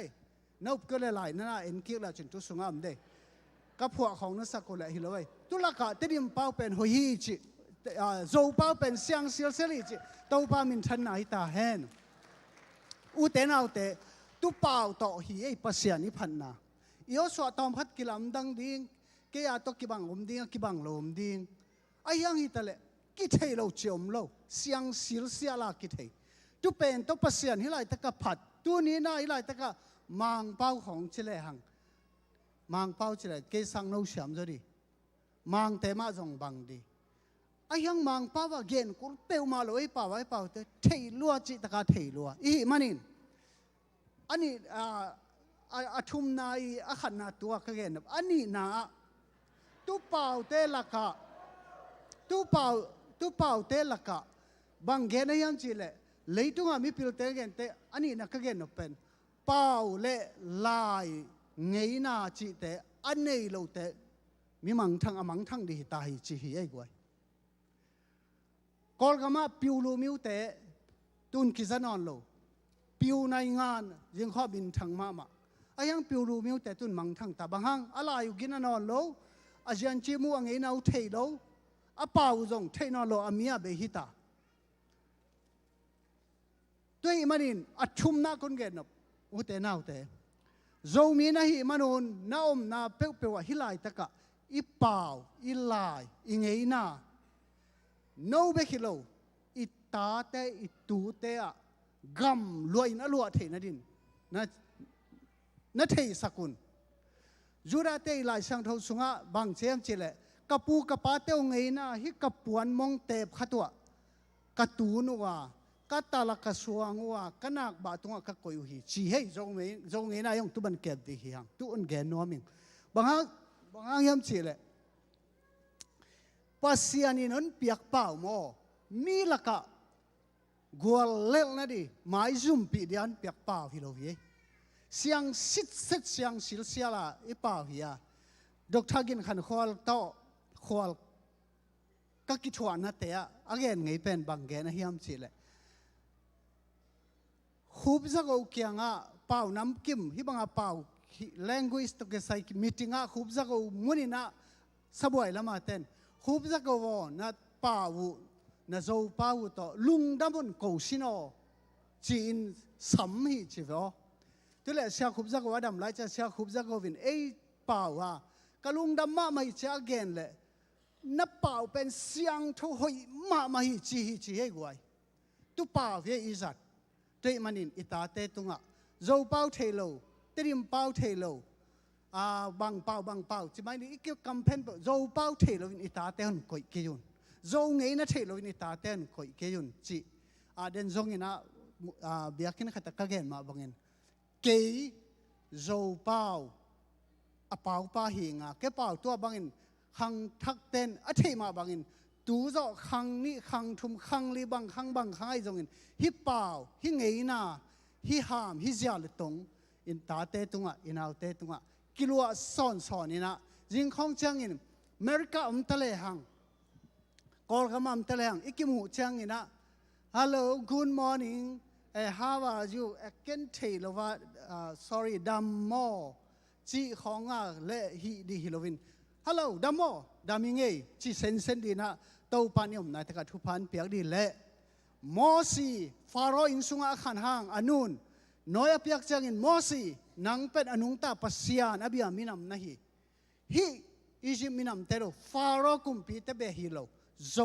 นับก็เลยหลายนั่นเอ็นคิดแล้วจนตุสุงามเดกับพวกของนักสักคนเลยฮิโลยตุลักะเตดิมเปาเป็นหอยจิโจเปาเป็นเสียงเสียงจิเต้าปามินทันไหนตาเห็นอุเตนเอาเตตุเปาต่อฮีไอปัสยานิพันนาอีโอสวดตอมพัดกิลามดังดิ้งเกียตกิบังลมดิ้งกิบังลมดิ้งไอ้ยังฮิตะเลกิเทโลเจียมโลเสียงสิลเสียลากิเทตุเป็นตุปัสยานิไลตะกะผัดตัวนี้น่าอิไลตะกะมังเป้าของเจเลหังมังเป้าเจเลเกสังโนเสียมจะดีมังเตมาจงบังดีไอ้ยังมังเป้าว่าเกณฑ์กูเปลวมาเลยเปล่าไอ้เปล่าเตเทลัวจิตะกะเทลัวอีมันนินอันนี้ชุมนายขันนาตัวก็เกณฑ์อันนี้นะตุเป่าเตลักะตุเป่าเตลักะบางเกณฑ์ยังจีเลเลยตุงมีพิลเตเกณฑ์เตอันนี้นะก็เกณฑ์เป็นเป่าเลลายเงยนาจีเตอันนี้เราเตมีมังทั้งดีตาหิจีหิไอ้กวยกอลกามาปิวลูมิวเตตุนกิจนอนโลปิวในงานยังข้อบินทั้งมาไอ้ยังปิวลูมิวเตตุนมังทั้งตาบางหังอะไรอยู่กินนอนโลอาจารย์จีมัวเงยนาเทโลอาเป่าจงเทนอนโลอามีอาเบหิตาตัวมันนินอัดชุมนาคนเกณฑ์อุเตนาอุเตโจมีนะฮิมันนนาอมนาเปวฮิไลตะกะอีเป่าอีลายอีเงยนาโนเบคิโลอิตาเตอิตูเตะกัมลวยนะลัวเทนะดินนะเทสกุลจูราเตลายสังทสุงะบางเชียมเจเลกับปูกับปาเตงไงนะฮิกับปวนมองเตบขัตัวกระตูนัวกัตาลกสวงว่ากันนักบาตุงะกะกอยหิจีเฮจงไงนะยองตุบันเก็บดีเฮียงตุอันแกนนัวมิงบางยามเจเลปัสยานีนั้นเปียกเปล่าโมมีละกะกัวเล็กนะดิไม้ซุ่มปีเดียนเปียกเปล่าฮิโลวีเสียงสิทธิ์เสียงสิลเสียละอีเปล่าฮิอาดอกทักินขันขวลโตขวลก็กิจวันนะเตะอันเกนไงเป็นบางเกนเฮียมจีเลคูบจะกูเกียงอ่ะเปล่าน้ำกิมฮิบังอ่ะเปล่า language ตัวเกษตร meeting อ่ะคูบจะกูมุนินะสบายละมาเต้นคูบจะกูนะเปล่านะโจเปล่าตัวลุงดำบนกูชิโนจีนสัมหิจิวตัวเล็กเสียคูบจะกูว่าดำไรจะเสียคูบจะกูวินเปล่าอ่ะกะลุงดำมาไม่เจอเกนเลยนับเปล่าเป็นเสียงทุหอยมาไม่จีให้กวยตุเปล่าเวียอีสัตเตมันนินอิตาเตตุงะโจเปล่าเทโลเตริมเปล่าเทโลบางเปล่าจิไม่นี่อีกเกี่ยวกับเพนโจเปล่าเทโลวินอิตาเตนกอยเกยุนโจเงยนะเทโลวินอิตาเตนกอยเกยุนจีเดนโจเงยนะ เบียกินขัดกะเกนมาบังเงินเกยโจเป้าอเป้าป้าหิงเกเป้าตัวบังเงินขังทักเต้นอธิมาบังเงินตูเจาะขังนี่ขังทุมขังลีบังขังให้จงเงินฮิเป้าฮิเงยนาฮิหามฮิเจียลตงอินตาเตตุงะอินเอาเตตุงะกิลัวสอนนี่นะจิงของจังอินอเมริกาตะเลหังกอลกามัมตะเลหังอิกิมูจังอินะ Hello good morning how are you I can tell what sorry ดัมโมจีของเละฮีดีฮิโลวิน Hello ดัมโมดามิงเอจีเซนดีนะเต้าปานิยมนายตะกัดทุพันเปียกดีเละโมซีฟาโรอินสุงอาขันหางอนุนน้อยเปียกจังอินโมซีนังเป็นอนุงตาปัสยานอบิอามินามนะฮีอิจิมินามเตโรฟาโรกุมปีเตเบฮิโลโซ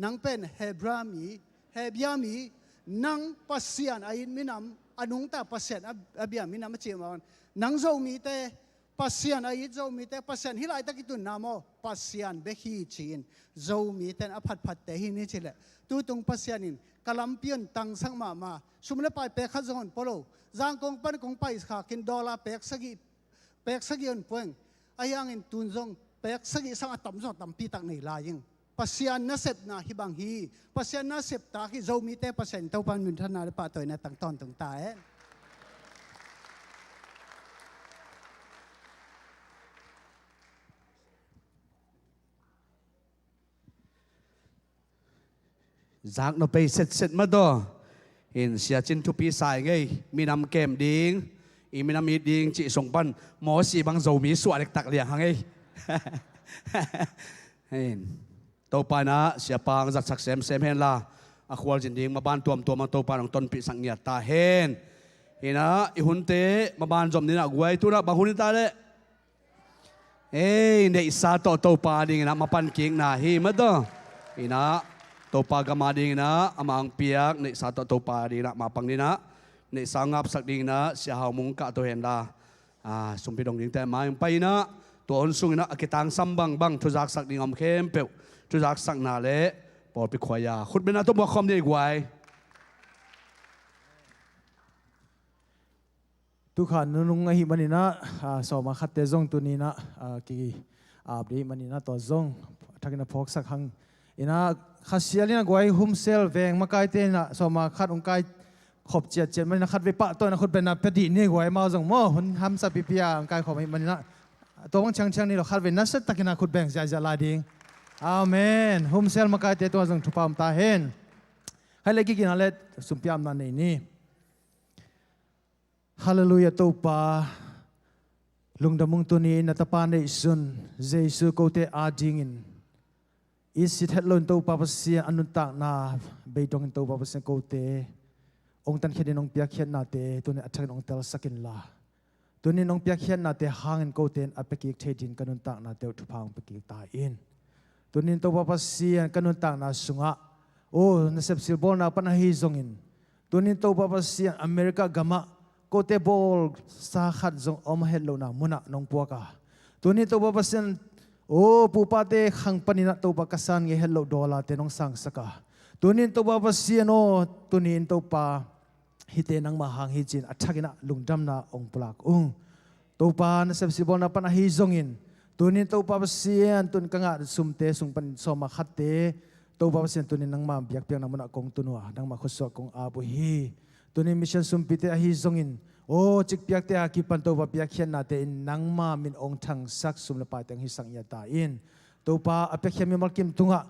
นังเป็นเฮบรามีเฮบยามีนังปัสยานอายินมินามอนุงตาปัสยานอบิอามินามเจียมันนังโซมีเตปัสยานอายินโซมีเตปัสยานฮิไลตะกิตุนนามอปัสยานเบฮีจีนโซมีเตนอภัดเตหินิจิเลตูตงปัสยานินกลัมเปียนตังสังมาสุมเลไปเปกขัดจงปโลจางกงปันกงไปขากินดอลลาร์เปกสกิอันป่วยอายังอินตุนจงเปกสกิสังตัมจงตัมปีตักในลายิงปัสยานนัสเซปนาฮิบังฮีปัสยานนัสเซปตาฮิโซมีเตปัสยานเต้าปันมุนทนาเลปะตัวในตังตอนตังตาจากนไปเสร็จมาดอเห็นเสียจินทุปีสายไงมีนำเกมดิ้งอีมีนำมีดิ้งจีส่งปันหมอสีบางโจมีสวดตักเลียงไงเห็นตัวปานะเสียปางจัดสักเซมเห็นละอควอลจินดิ้งมาบ้านตัวมาตัวปานของต้นปีสังเงียตาเห็นนะอีหุ่นเตมาบ้านจอมนี่นะกวยตัวนะบางหุ่นตาเล่เนี่ยอิสาตัวปาดิ้งนะมาปันกิ่งนะฮีมาดอนะตัวปากมาดิ่งนะอามังเปียกในสาตัวปาดิ่งนะมาปังนี่นะในสังงับสักดิ่งนะเสียหาวมุงกะตัวเห็นละสมพิดงดิ่งแต่มาไปนะตัวอนสุงนะกิตังซัมบังทุจักสักดิ่งอมเข้มเปียวทุจักสักนาเละปอดไปขวายาขุดเป็นนะตัวบัวคอมดีกว่าทุกขันนุงหิมันนี่นะสอบมาขัดเตจงตัวนี้นะกี่อาบดีมันนี่นะตัวจงทักกินพกสักครั้งอินะขัดเสียลินะกวยหุมเซลเวงมาไกเตนะสอบมาขัดองไกขบเจียมันนะขัดไปปะตัวนะขุดเป็นนะพอดีนี่กวยมาจงโม่หุ่นทำสับปีเปียองไกขบมันนี่นะตัววังเชียงนี่เราขัดเป็นนัสตักกินขุดแบ่งใจลาดิงอาเมนหุมเซลมาไกเตตัวจงทุพามตาเห็นให้เล็กกินอะไรสุมพิามนั่นนี่ฮาเลลูยาตัวปาลุงดำมุงตัวนี้นัตปานได้สุนเจสุโกเตอาดิงินอิสิทธิ์ลนตัวปาปเสียอนุตักนาเบยดงตัวปาปเสียโกเตองตันเขียนน้องเปียกเขียนนาเตตัวนี้อัจฉริน้องเตลสักินลาตัวนี้น้องเปียกเขียนนาเตหางโกเตนอเปกิกเทดินกันุตักนาเตทุพางเปกิกตาอินตัวนี้ตัวปาปเสียกันุตักนาสุงะโอ้นัสเซปซิลบอลนาปนาฮิซงอินตัวนี้ตัวปาปเสียอเมริกากามะโกเตบอลสาขัดจงอมเฮลโลนามุนะน้องปัวกาตัวนี้ตัวปาปเสียโอ้ปูปาเตขังปนินะตัวปากสันเงเฮลโลดอลาเตน้องสังสกาตัวนี้ตัวปาปเสียโนตัวนี้ตัวปาฮิเตนังมาหางฮิจินอัจฉรินะลุงดำนาองปลากตัวปานัสเซปซิบอลนาปนาฮิซงอินตัวนี้ตัวปาปเสียนตุนกังอาสุมเตสุงปันสมาขัดเตตัวปาปเสียนตัวนี้นังมาเบียกเปียงนังมุนะกงตุนัวนังมาขุสวกงอาบุฮีตัวนี้มิชันสุมพิเตอฮิซงอินโอ้จิกเปียกเตอากิปันตัวปาเปียกเขียนนาเตอินนังมามินองทังสักสุมละปายตังฮิสังยาตาอินตัวปาอเปียกเขียนมีมัลกิมตุงะ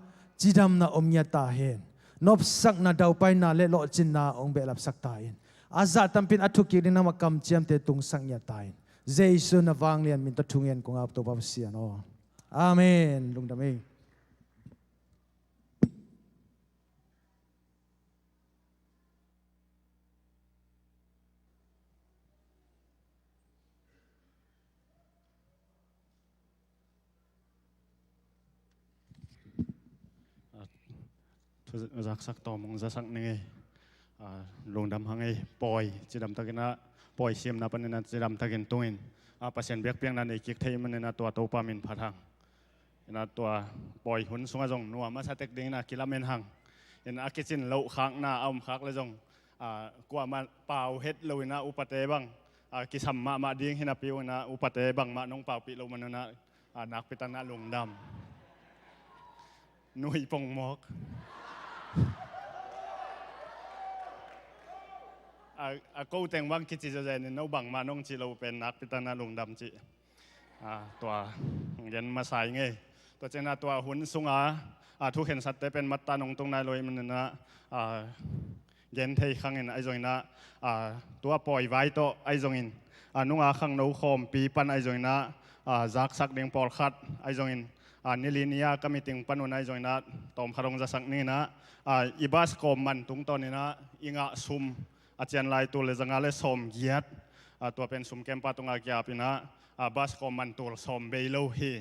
จีดำนาอมยาตาเฮนนบสักนาดาวไปนาเลโลจินนาองเบลับสักตาอินอาซาตัมปินอัตุกิรินามากำเจียมเตตุงสังยาตาอินเจสุนวางเลียนมินตทุงเงินกงอาบตัวปาเสียนออาเมนลุงดำเองรักสักต่อมงจะสักนึงลงดำหังไงปล่อยจีดำตะกินนะปล่อยเสียมนะปนนันจีดำตะกินตุงินปัสเซียนเบียกเปียงนั้นไอ้กิกเทมันนะตัวโตปามินพัดหังนะตัวปล่อยหุ่นสุงจงนัวมาสเต็กดิ้งนะกิลาเมนหังอากิจินเล่าค้างหน้าเอาคักเลยจง กว่ามาเป่าเฮ็ดเลยนะอุปเตบังกิสัมมาดิ้งหินาปิวนะอุปเตบังมาน้องเป่าปิโลมันนะนักปิตานะลงดำนุยปงมอกกูแต่งวังกิจิจะเจนน้องบังมาน้องจิโลเป็นนักปิตานะลงดำจิตัวเย็นมาใส่ไงตัวเจนาตัวหุ่นสุงทุกเห็นสัตว์แต่เป็นมัตตานงตรงนายลอยมันนะเย็นเทยขังเงินไอจอยนะตัวปล่อยไว้โตไอจอยนุ่งขังนูคอมปีปันไอจอยนะจักสักเดียงปอลขัดไอจอยนิลินียก็มีติงปันวนไอจอยนะตอมขรงจะสักนี่นะอีบาสคอมมันตุงตอนนี้นะอิงะซุมอาจารย์ลายตัวเลจังอาเลสอมเยียดตัวเป็นซุมเกมปาตงอาเกียปินะบาสคอมมันตัวสอมเบโลฮี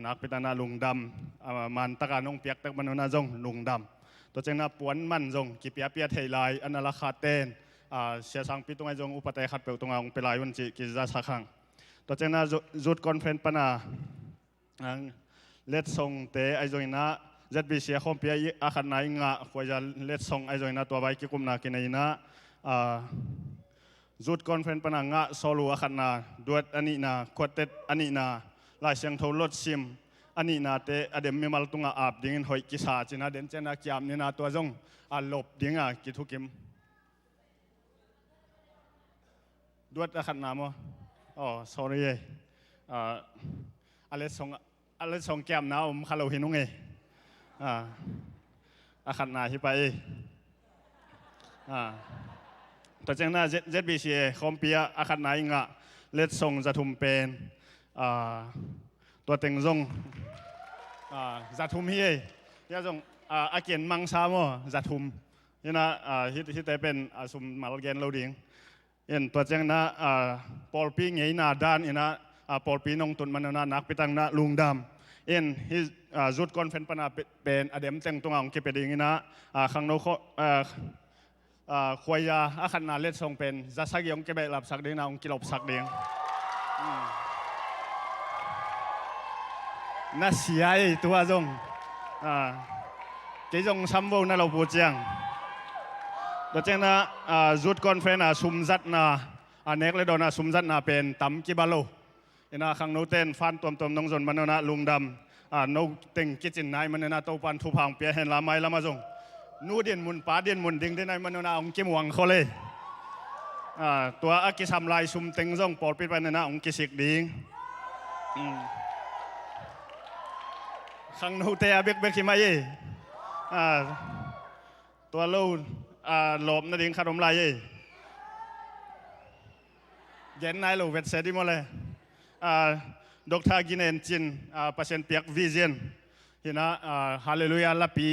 นักพิจารณาลุงดำมันตะการนงเปียกตะมันนาจงลุงดำตัวเจงน่าปวนมันจงกิเปียเปียเทลายอันนั้นราคาเต้นเสียสังปิตรงไอจงอุปเตขัดเปลวตรงเอาไปลายวันจีกิจาสักครั้งตัวเจงน่าจุดคอนเฟรนซ์ปนาเล็ดทรงเตไอจงน่าเจ็ดปีเสียคอมเปียอาขันไหนงะควรจะเล็ดทรงไอจงน่าตัวใบกิกุมนากินไอน่าจุดคอนเฟรนซ์ปนางะโซลูอาขันนาดวดอันนี้นาขวดเต็ดอันนี้นาลายเสียงโทรลดซิมอันนี้นาเตอเดมมีมาลตุงอาบดิ้งหอยกิสาจินาเดนเจนากิยามนี่นาตัวจงหลบดิ้งกิทุกิมดวดอาขันนามอ๋อ sorry อะไรส่งแก้มนะคาร์โลหินุงเออาขันนาที่ไปตัวเจ้าหน้าเจ็ดบีซีคอมเปียอาขันนาอิงะเล็ดส่งจะทุ่มเป็นตัวเต็งจงจะทุ่มเฮียยาจงอาเกียนมังซามจะทุ่มนี่นะที่แต่เป็นสุมมาลเกนเราดิ้งเห็นตัวเจ้าหน้าปอลปีไงนาด้านนะปอลปีนงตุนมันนะนักไปตั้งนะลุงดำเห็นที่จุดคอนเฟนปนาเป็นอเดมเต็งตรงองค์เก็บไปดิ้งนะข้างโน้ควายยาอาขันนาเล็ดทรงเป็นจะสักยงเก็บหลับสักเดียงนะองกิลบสักเดียงน่าเสียตัวจงเกี่ยงซ้ำวงนั่นเราพูดจังตัวเจ้านะจุดคอนเฟนซุมจัดนะเน็กเลยโดนซุมจัดนะเป็นตั้มกิบาโลนะข้างโน้ตเต้นฟันตัวน้องจนมันนะลุงดำโน้ตเต็งกิจินนายมันนะตัวปันทุพังเปียเห็นลาไม้ละมาจงนูเดียนมุนป้าเดียนมุนดิ้งได้ในมันนะองค์กิมวังเขาเลยตัวอากิสัมลายซุมเต็งจงปอดปิดไปนะองค์กิสิกดิ้งข้างโน้ตเตะเบกขี้มาเย่ตัวลูหลบนั่นเองขนมลายเย่เย็นนายลูเวทเซดิมเลยดอกทากินเอ็นจินเปอร์เซ็นต์เปียกวิเซียนเห็นนะฮาเลลูยาละปี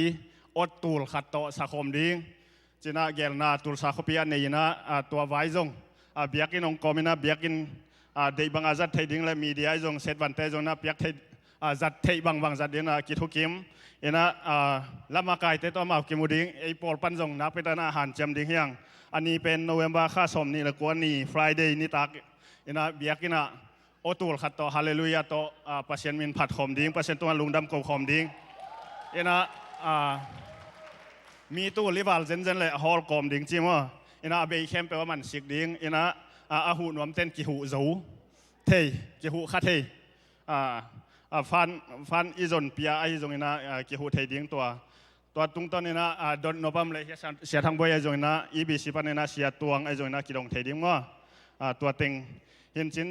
อดตูลขัดโตสักคมดิ้งจีน่าเกลนาตูลสักคปีอันนี้นะตัวไว้จงเบียกินองคอมินะเบียกินเดี๋ยวบางอาจัดไทยดิ้งและมีเดียจงเซตวันเตจงนะเบียกไทยจัดไทยบางจัดเดียนะกิทุกิมเห็นนะละมากายเตตัวมากิมูดิ้งไอปอลปันจงนักเป็นอาหารจำดิ้งยังอันนี้เป็นโนเวมบาค่าสมนี่ละกวนนี่ฟรายเดย์นี่ตักเห็นนะเบียกินะโอตูลขัดโตฮาเลลูยาโตเปอร์เซ็นต์มินผัดขมดิ้งเปอร์เซ็นต์ตัวลุงดำกบขมดิ้งเห็นนะมีตู้ลิบาลเซนเลยฮอลกอมดิ้งจิมว่าเอ็นะเบย์เข้มไปว่ามันสิกดิ้งเอ็นะอาหูนวมเต้นกิหูจูเทยกิหูขัดเทยฟันอีจนเปียไอจงเอ็นะกิหูเทยดิ้งตัวตรงต้นเอ็นะดนนบัมเลยเสียทางบอยไอจงเอ็นะอีบีซีปันเอ็นะเสียตวงไอจงเอ็นะกิดงเทยดิ้งว่าตัวเต็งเห็นจิน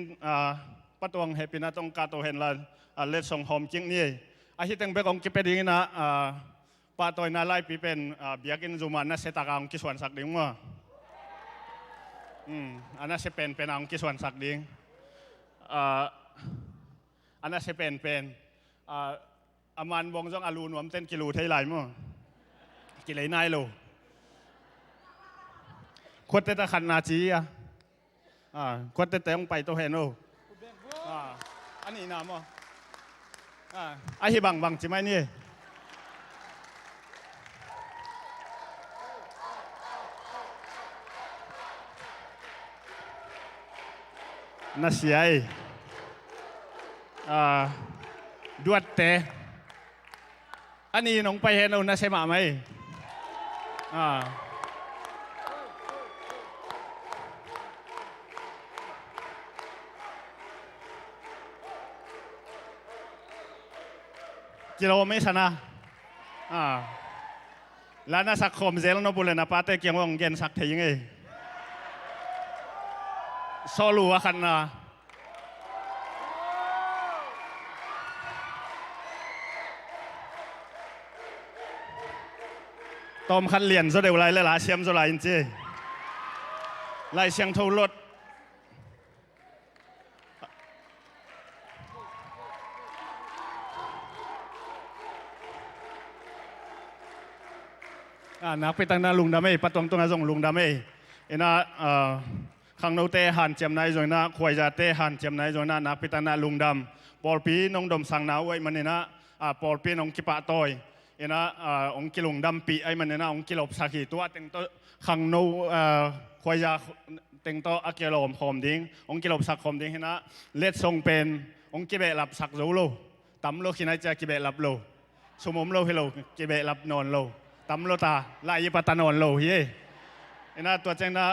ปะตวงเฮปินะต้องการตัวเห็นละเล็ดส่งหอมจริงนี่ไอที่เต็งเบกองกิเปดิ้งนะปาตัวนาไลปีเป็นเบียกินจูมันน่าเสตากางกิสวนสักดิ้งว่าอันนั้นเสเป็นองกิสวนสักดิ้งอันนั้นเสเป็นอามันวงจงอารูนวมเต้นกิโลไทยไหลมั้งกิเลยนายโลควรเตะขันนาจีควรเตะต้องไปตัวเห็นโออันนี้น้ำมั้งไอ้ที่บังจิไหมนี่น่าเสียดวดเตะอันนี้น้องไปเห็นเอาน่าใช่ไหม กิโลไม่ชนะแล้วน่าสักคมเซลโนบุเลนะปาเตเกียงวงเกนสักเทียงไงโซลูวะคันนะตอมคันเหรียญโซเดวไรเลยล่ะเชียมโซไลน์จีไล่เชียงทูรถนักไปตั้งนาลุงดำเอ้ปัดตรงตรงนั้นส่งลุงดำเอ้นะขังโนเตหันเจียมนายจอยนะควายจะเตหันเจียมนายจอยนะนักไปตั้งนาลุงดำปอลปีน้องดมสังนาไว้มันเนี่ยนะปอลปีน้องกิปะตอยนะองกิลุงดำปีไอ้มันเนี่ยนะองกิลบสักกี่ตัวเต็งโตขังโนควายจะเต็งโตอาเกลอมหอมดิ้งองกิลบสักหอมดิ้งนะเล็ดทรงเป็นองกิเบลับสักโซโลตั้มโลขินัยจะกิเบลับโลสมมโลฮิโลกิเบลับนอนโลตั้มโลตาลายปัตตานอนโลเฮ้ยนะตัวเจ้านะ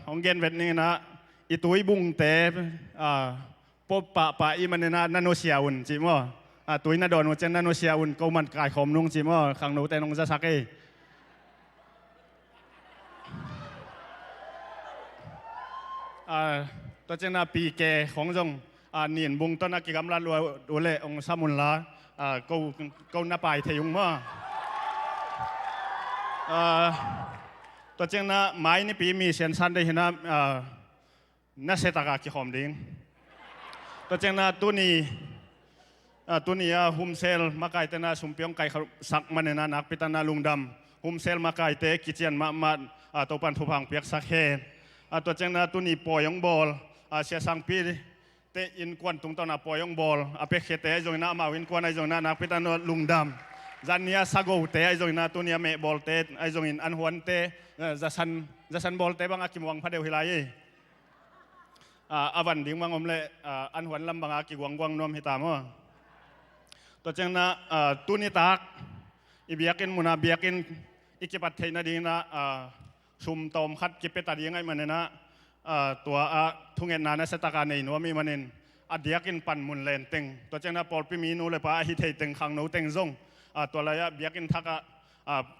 ของเกนเวทนี่นะอีตุยบุงเตปปะอีมันนะนันโนเชียอุนจิมว่าตุยนาดอนว่าเจ้านันโนเชียอุนก็มันกายขมนุ่งจิมว่าขังโนแต่นงจะสักเอตัวเจ้านะปีเกของจงเนียนบุงต้นนักกิจกรรมละดูแลองค์สมุนละก็นับไปเทยุงว่าตัวเจ้านะไม้นี่ปีมีเสียนสันได้เห็นนะน่าเสตากากิหอมดิ้งตัวเจ้านะตัวนี้หุมเซลมาไก่เตนะสุมเปียงไก่สักมันเนี่ยนะนักพิตานาลุงดำหุมเซลมาไก่เตะกิเจียนมาตัวปันทุพังเปียกสักเฮตัวเจ้านะตัวนี้ปอยองบอลเสียสังปีเตะอินควันตุงตอนปอยองบอลเปกเตะจงนะมาวินควันไอจงนะนักพิตานาลุงดำจันเนียสักโกเตะไอจงนะตัวนี้เมบอลเตะไอจงอินอันหวนเตะจะสันบอลเตะบางอากิมวังพระเดียวฮิลายอาวันดิ้งบางอมเล่อันหวนลำบางอากิวังกวางนวมฮิตามว่าตัวเจ้านะตุนิตักอีเบียกินมุนาเบียกินอีกิปัตเทนดีนะชุมตอมคัดกิเปตาดีไงมันเนี่ยนะตัวทุ่งเงินนาเนสตาการในนัวมีมันเองอดียกินปันมุนเลนเต็งตัวเจ้านะปอลปิมีนูเลยป้าฮิเทเต็งขังนูเต็งซงตัวระยะเบียกินทัก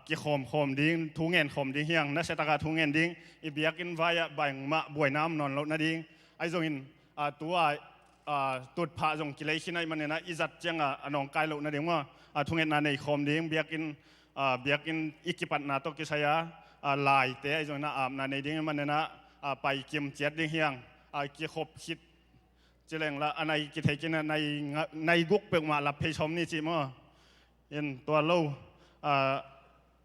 กิโคมดิ้งทุ่งเงินโคมดิ้งเฮียงเนสตาการทุ่งเงินดิ้งอีเบียกินวายใบมะบวยน้ำนอนลดนาดิ้งไอซงอินตัวตุดผาจงกิเลสขี้ในมันเนี่ยนะอิจัดเจียงนองกายโลนะเดี๋ยวว่าทุ่งเงินนาในโคมดิ้งเบียกินอิกิปัตนาตกิสยาลายเตะไอจงนะนาในดิ้งมันเนี่ยนะไปกิมเจ็ดดิ้งเฮียงกิขบคิดเจริญละอันในกิเทกินในกุกเปิกมาลับเพชมนี่จิมั้งเห็นตัวโล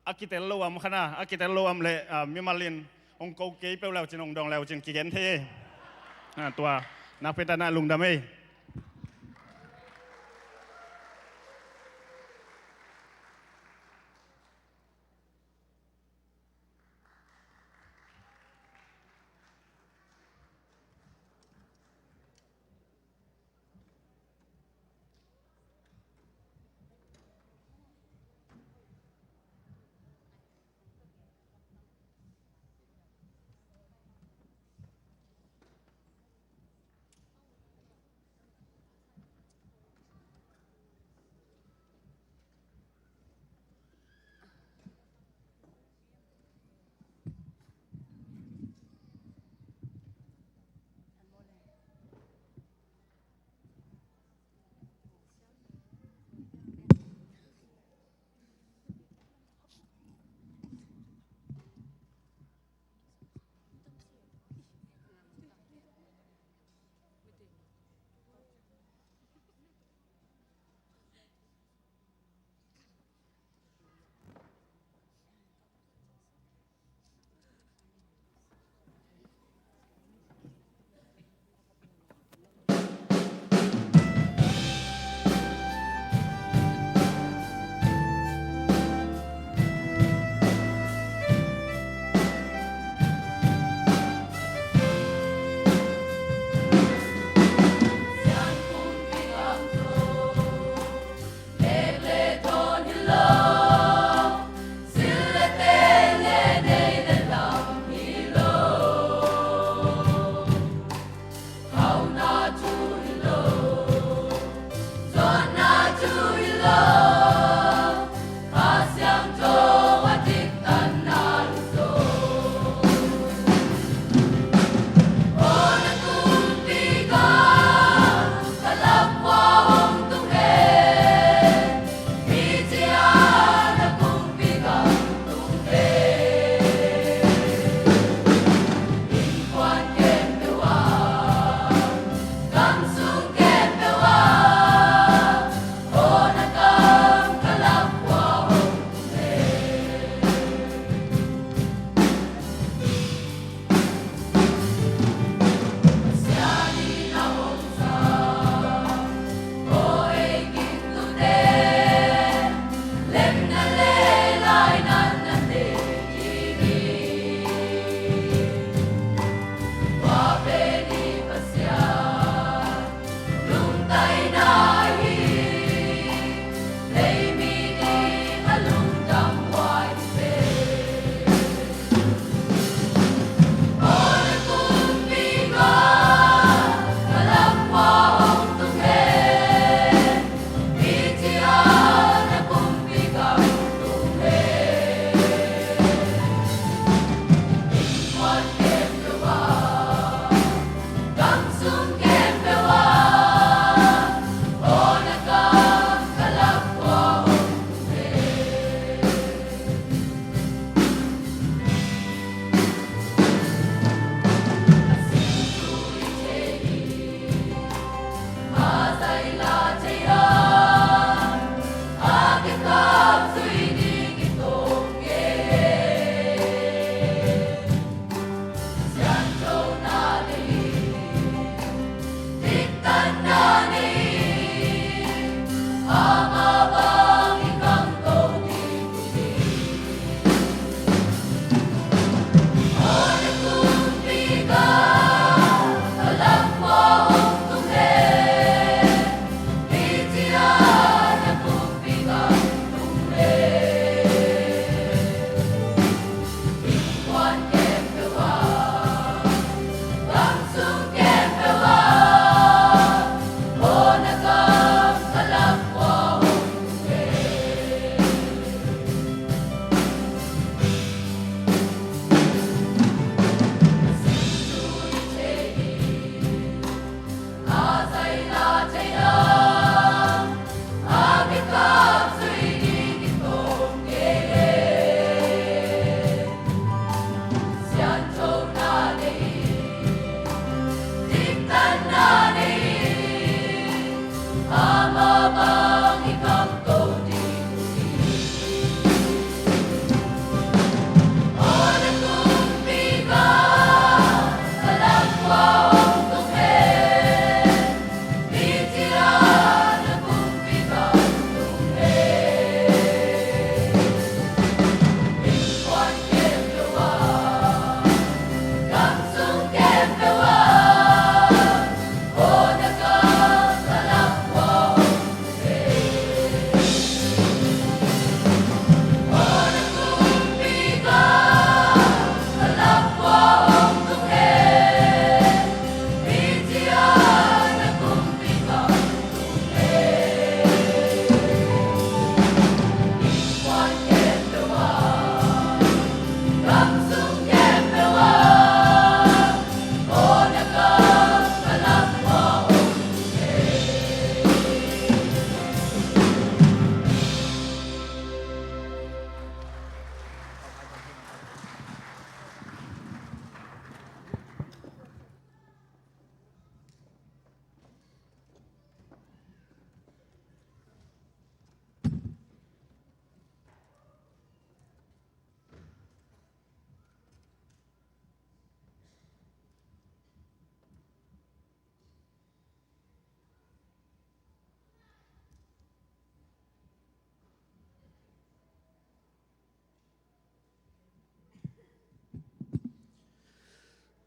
อากิเตลโลอัมขนาอากิเตลโลอัมเล่มิมาลินองโกเกย์เปล่าจินองดองแล้วจินกิเกนเทตัวนักเพตานาลุงดำเอ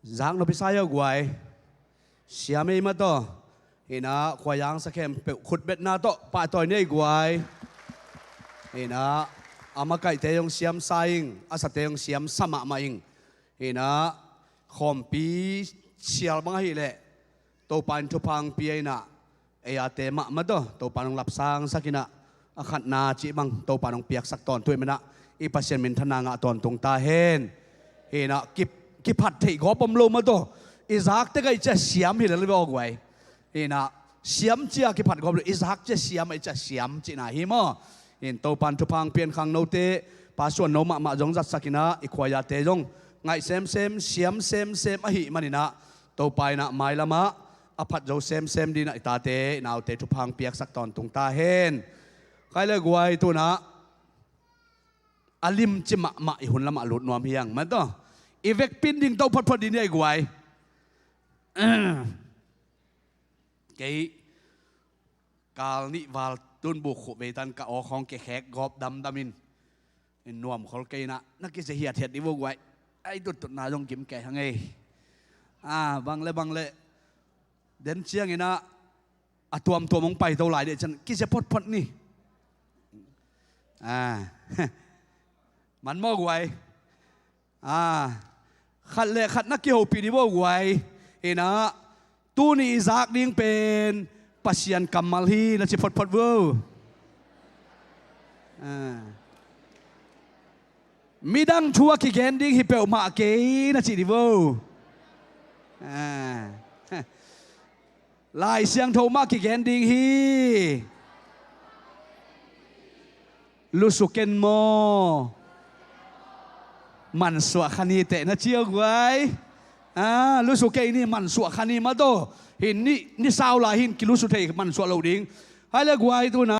giang nó bị sai ở ngoài xiêm ấy mà to ina khoai yang sa kem pe khut bet na to pa toy nei guai ina ama kai te yong siam saing asa te yong siam sama maing ina khom pi sial bang hi le to pan thu pang pi na e te ma to to panong lap sang sakina akhat na chi bang to panong piak sak ton tuai mena i pasien min thana nga ton tung ta hen ina ki phat thei go pom lo ma to izak te kai cha siam hi le le bo guai ina siam chia ki phat gom izak che siam ai cha siam chi na hi mo in to pan thu pang pian khang no te pa suan no ma jong zat sakina i khwaya te jong ngai sem siam sem a hi manina to pai na mai lama a phat jo sem di na ta te naw te thu pang piak sak ton tung ta hen kai le guai tu na alim chi ma i hun lama lut nuam hiang man to i vek pin ding to phat di nei guai cái kal ni wal tun bu khu be tan ka o khong ke khek gop dam damin in nuam khol ke na ki se hiat hiat di wo gwai ai tut na jong kim ke hang ei bang le den chiang ina atuam to mong pai to lai de chan ki se pot ni man mo gwai khat le khat na ki ho pi di wo gwai ina tu ni izak ding pen pasian kamal hi na si pot wo midang chua ki gen ding hi pe ma ke na chi di wo lai siang tho ma ki gen ding hi lu su ken mo man swa khani te na chiao gwai lu su ke ni man swa khani ma to hin ni sao la hin ki lu su thei man swa lo ding hai le gwai tu na